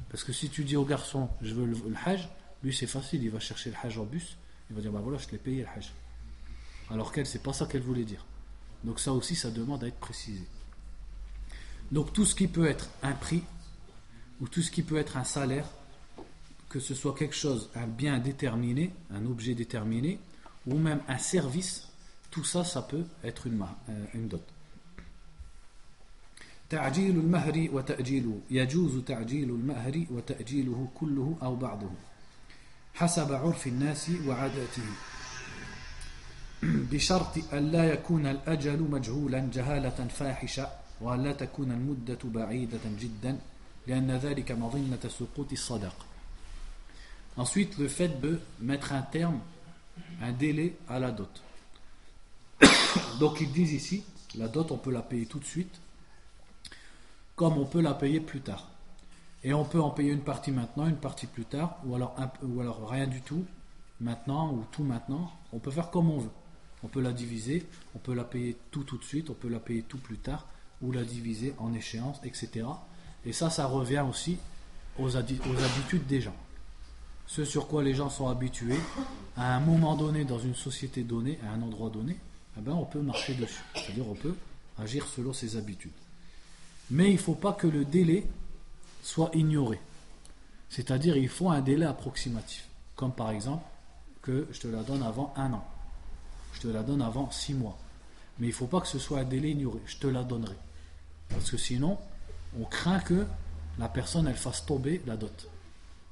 Speaker 1: Parce que si tu dis au garçon, je veux le hajj, lui c'est facile, il va chercher le hajj en bus, il va dire, bah voilà, je te l'ai payé le hajj. Alors qu'elle, c'est pas ça qu'elle voulait dire. Donc ça aussi, ça demande à être précisé. Donc tout ce qui peut être un prix, ou tout ce qui peut être un salaire, que ce soit quelque chose, un bien déterminé, un objet déterminé, ou même un service, tout ça, ça peut être une dot. تعجيل المهر وتأجيله يجوز تعجيل المهر وتأجيله كله أو بعضه حسب عرف الناس وعاداته بشرط ألا يكون الأجل مجهولا جهالة فاحشة وألا تكون المدة بعيدة جدا لأن ذلك مظنة سقوط الصداق. Ensuite, le fait de mettre un terme, un délai à la dot. Donc ils disent ici, la dot on peut la payer tout de suite, comme on peut la payer plus tard. Et on peut en payer une partie maintenant, une partie plus tard, ou alors rien du tout, maintenant ou tout maintenant. On peut faire comme on veut. On peut la diviser, on peut la payer tout de suite, on peut la payer tout plus tard, ou la diviser en échéance, etc. Et ça revient aussi aux habitudes des gens. Ce sur quoi les gens sont habitués, à un moment donné, dans une société donnée, à un endroit donné, eh ben on peut marcher dessus. C'est-à-dire on peut agir selon ses habitudes. Mais il ne faut pas que le délai soit ignoré. C'est-à-dire il faut un délai approximatif. Comme par exemple, que je te la donne avant 1 an. Je te la donne avant 6 mois. Mais il ne faut pas que ce soit un délai ignoré. Je te la donnerai. Parce que sinon, on craint que la personne elle fasse tomber la dot.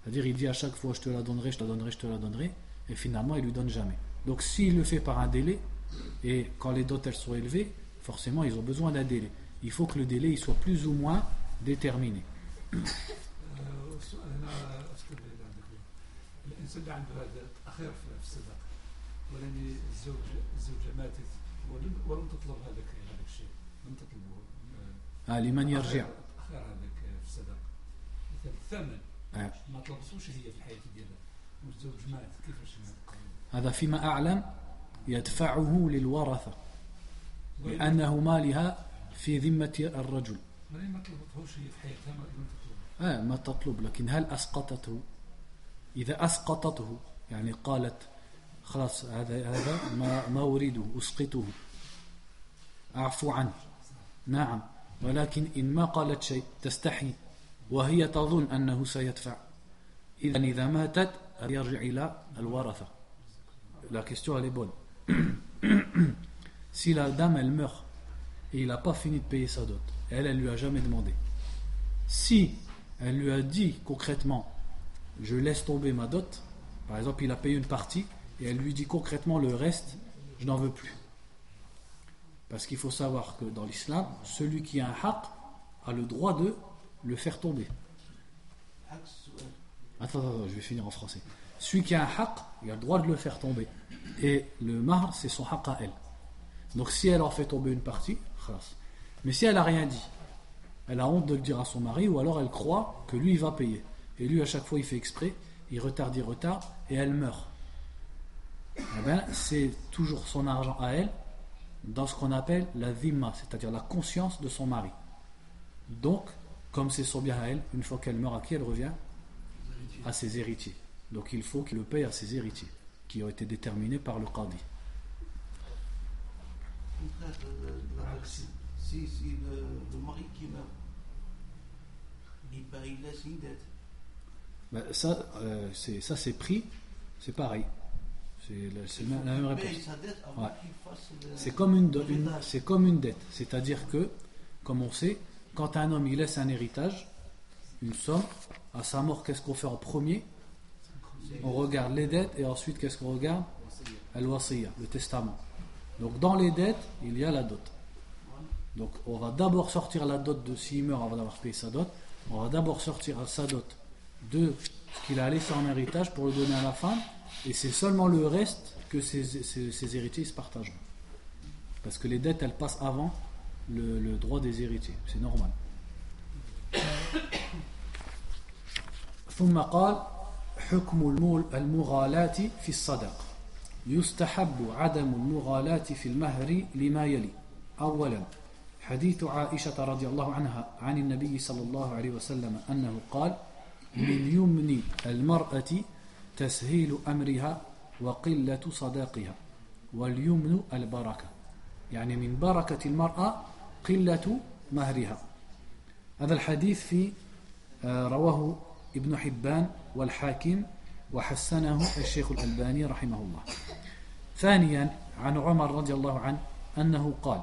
Speaker 1: C'est-à-dire il dit à chaque fois je te la donnerai, je te la donnerai, je te la donnerai, et finalement il ne lui donne jamais. Donc s'il le fait par un délai, et quand les dots elles sont élevées, forcément ils ont besoin d'un délai. Il faut que le délai il soit plus ou moins déterminé. لمن يرجع ما طلبتوش هي في الحياه ديالها والزوج مات كيفاش هذا فيما اعلم يدفعه للورثه لانه مالها في ذمه الرجل ما طلبتهوش هي في حياتها ما تطلب لكن هل اسقطته اذا اسقطته يعني قالت خلاص هذا ما اريده اسقطه اعفو عنه نعم ولكن إن ما قالت شيء تستحي وهي تظن أنه سيدفع إذا ماتت يرجع إلى الورثة. La question elle est bonne. Si la dame elle meurt et il n'a pas fini de payer sa dot, elle lui a jamais demandé. Si elle lui a dit concrètement je laisse tomber ma dot, par exemple il a payé une partie et elle lui dit concrètement le reste je n'en veux plus. Parce qu'il faut savoir que dans l'islam, celui qui a un haqq a le droit de le faire tomber. Attends, je vais finir en français. Celui qui a un haqq, il a le droit de le faire tomber. Et le mahr, c'est son haqq à elle. Donc si elle en fait tomber une partie, khas. Mais si elle n'a rien dit, elle a honte de le dire à son mari, ou alors elle croit que lui il va payer. Et lui à chaque fois il fait exprès, il retarde, et elle meurt. Eh bien, c'est toujours son argent à elle, dans ce qu'on appelle la dhimma, c'est-à-dire la conscience de son mari. Donc, comme c'est son bien à elle, une fois qu'elle meurt, à qui elle revient? À ses héritiers. Donc il faut qu'il le paye à ses héritiers, qui ont été déterminés par le qadi.
Speaker 3: Si le mari qui meurt, il laisse une dette.
Speaker 1: Ben, ça c'est pris, c'est pareil. C'est la même réponse. Ouais. C'est comme une dette. C'est-à-dire que, comme on sait, quand un homme il laisse un héritage, une somme, à sa mort, qu'est-ce qu'on fait en premier? On regarde les dettes et ensuite qu'est-ce qu'on regarde? Al-Wasiyya, le testament. Donc dans les dettes, il y a la dot. Donc on va d'abord sortir la dot de s'il meurt avant d'avoir payé sa dot. On va d'abord sortir sa dot de ce qu'il a laissé en héritage pour le donner à la femme. Et c'est seulement le reste que ses héritiers se partagent. Parce que les dettes, elles passent avant le droit des héritiers. C'est normal. ثم قال حكم المغالاة في الصداق يستحب عدم المغالاة في المهر لما يلي. أولا حديث عائشة رضي الله عنها عن النبي صلى الله عليه وسلم أنه قال من يمن المرأة تسهيل أمرها وقلة صداقها واليمن البركة يعني من بركة المرأة قلة مهرها. هذا الحديث في رواه ابن حبان والحاكم وحسنه الشيخ الألباني رحمه الله. ثانيا عن عمر رضي الله عنه أنه قال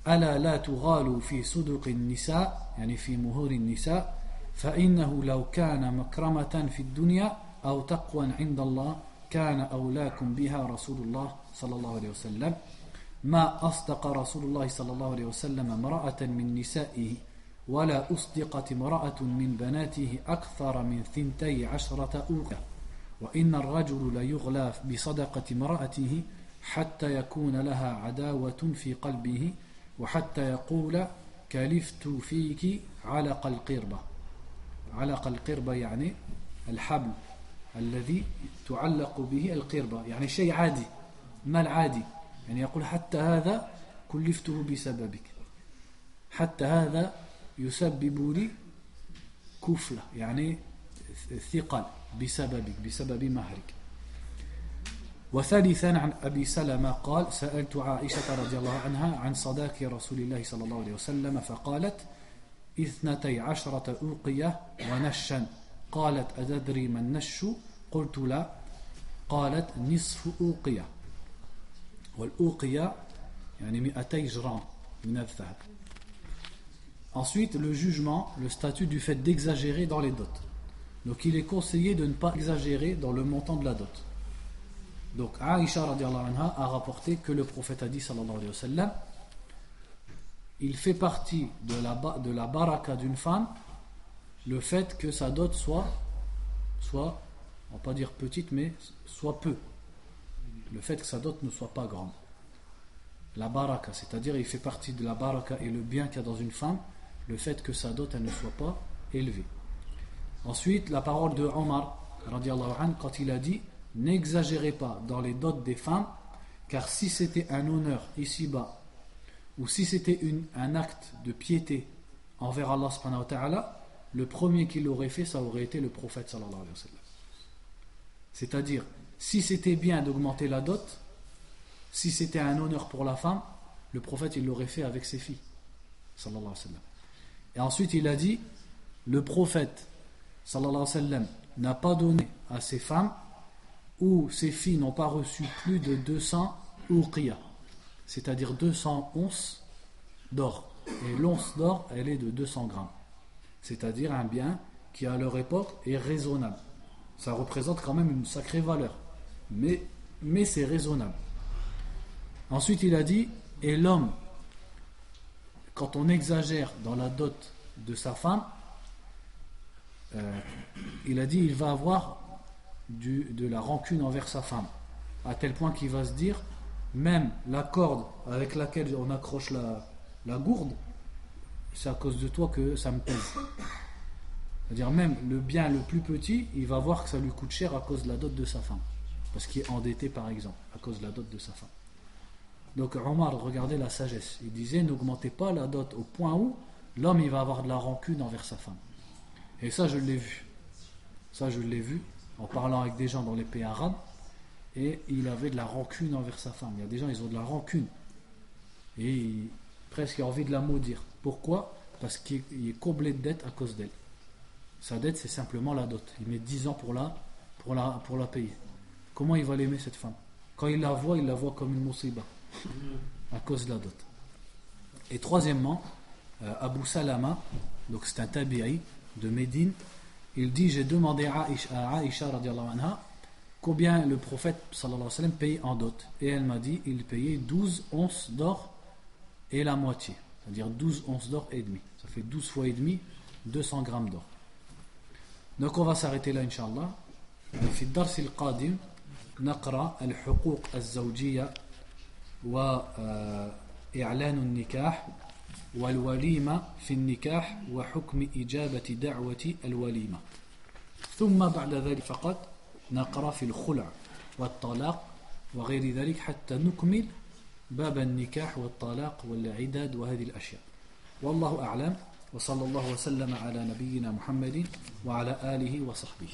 Speaker 1: ألا لا تغالوا في صدق النساء يعني في مهور النساء فإنه لو كان مكرمة في الدنيا أو تقوى عند الله كان أولاكم بها رسول الله صلى الله عليه وسلم ما أصدق رسول الله صلى الله عليه وسلم امرأة من نسائه ولا أصدقت امرأة من بناته أكثر من 12 أوقية وإن الرجل ليغلى بصدقة امرأته حتى يكون لها عداوة في قلبه وحتى يقول كلفت فيك علق القربة. علق القربة يعني الحبل الذي تعلق به القربة يعني شيء عادي مال عادي يعني يقول حتى هذا كلفته بسببك حتى هذا يسبب لي كفلة يعني ثقل بسببك بسبب مهرك. وثالثا عن أبي سلمة قال سألت عائشة رضي الله عنها عن صداق رسول الله صلى الله عليه وسلم فقالت 12 أوقية ونشا قالت أتدري ما النش قلت لا قالت نصف أوقية والأوقية يعني 200 جرام من الذهب. Ensuite, le jugement, le statut du fait d'exagérer dans les dots. Donc, il est conseillé de ne pas exagérer dans le montant de la dot. Donc, Aïcha radiallahu anha a rapporté que le prophète a dit sallallahu alayhi wa sallam il fait partie de la baraka d'une femme le fait que sa dot soit on va pas dire petite mais soit peu. Le fait que sa dot ne soit pas grande. La baraka, c'est-à-dire il fait partie de la baraka et le bien qu'il y a dans une femme le fait que sa dot elle ne soit pas élevée. Ensuite, la parole de Omar radiallahu anhu quand il a dit n'exagérez pas dans les dots des femmes car si c'était un honneur ici-bas ou si c'était un acte de piété envers Allah subhanahu wa ta'ala le premier qui l'aurait fait ça aurait été le prophète sallallahu alayhi wa sallam. C'est-à-dire si c'était bien d'augmenter la dot si c'était un honneur pour la femme le prophète il l'aurait fait avec ses filles sallallahu alayhi wa sallam. Et ensuite il a dit le prophète sallallahu alayhi wa sallam n'a pas donné à ses femmes où ses filles n'ont pas reçu plus de 200 uqiyah, c'est-à-dire 200 onces d'or. Et l'once d'or, elle est de 200 grammes. C'est-à-dire un bien qui, à leur époque, est raisonnable. Ça représente quand même une sacrée valeur. Mais c'est raisonnable. Ensuite, il a dit, et l'homme, quand on exagère dans la dot de sa femme, il a dit, il va avoir de la rancune envers sa femme à tel point qu'il va se dire même la corde avec laquelle on accroche la gourde c'est à cause de toi que ça me pèse, c'est-à-dire même le bien le plus petit il va voir que ça lui coûte cher à cause de la dot de sa femme parce qu'il est endetté par exemple à cause de la dot de sa femme. Donc Omar regardait la sagesse, il disait n'augmentez pas la dot au point où l'homme il va avoir de la rancune envers sa femme. Et ça je l'ai vu en parlant avec des gens dans les pays arabes et il avait de la rancune envers sa femme. Il y a des gens, ils ont de la rancune et presque envie de la maudire. Pourquoi? Parce qu'il est comblé de dettes à cause d'elle. Sa dette c'est simplement la dot. Il met 10 ans pour la payer. Comment il va l'aimer cette femme? Quand il la voit comme une musiba à cause de la dot. Et troisièmement, Abu Salama, donc c'est un tabi'i de Médine, il dit j'ai demandé à Aïcha radiallahu anha combien le prophète sallallahu alayhi wa sallam payait en dot et elle m'a dit il payait 12 onces d'or et la moitié, c'est-à-dire 12 onces d'or et demi, ça fait 12 fois et demi 200 grammes d'or. Donc on va s'arrêter là inshallah. في الدرس القادم نقرأ الحقوق الزوجية وإعلان النكاح والوليمة في النكاح وحكم إجابة دعوة الوليمة ثم بعد ذلك فقط نقرأ في الخلع والطلاق وغير ذلك حتى نكمل باب النكاح والطلاق والعداد وهذه الأشياء. والله أعلم، وصلى الله وسلم على نبينا محمد وعلى آله وصحبه.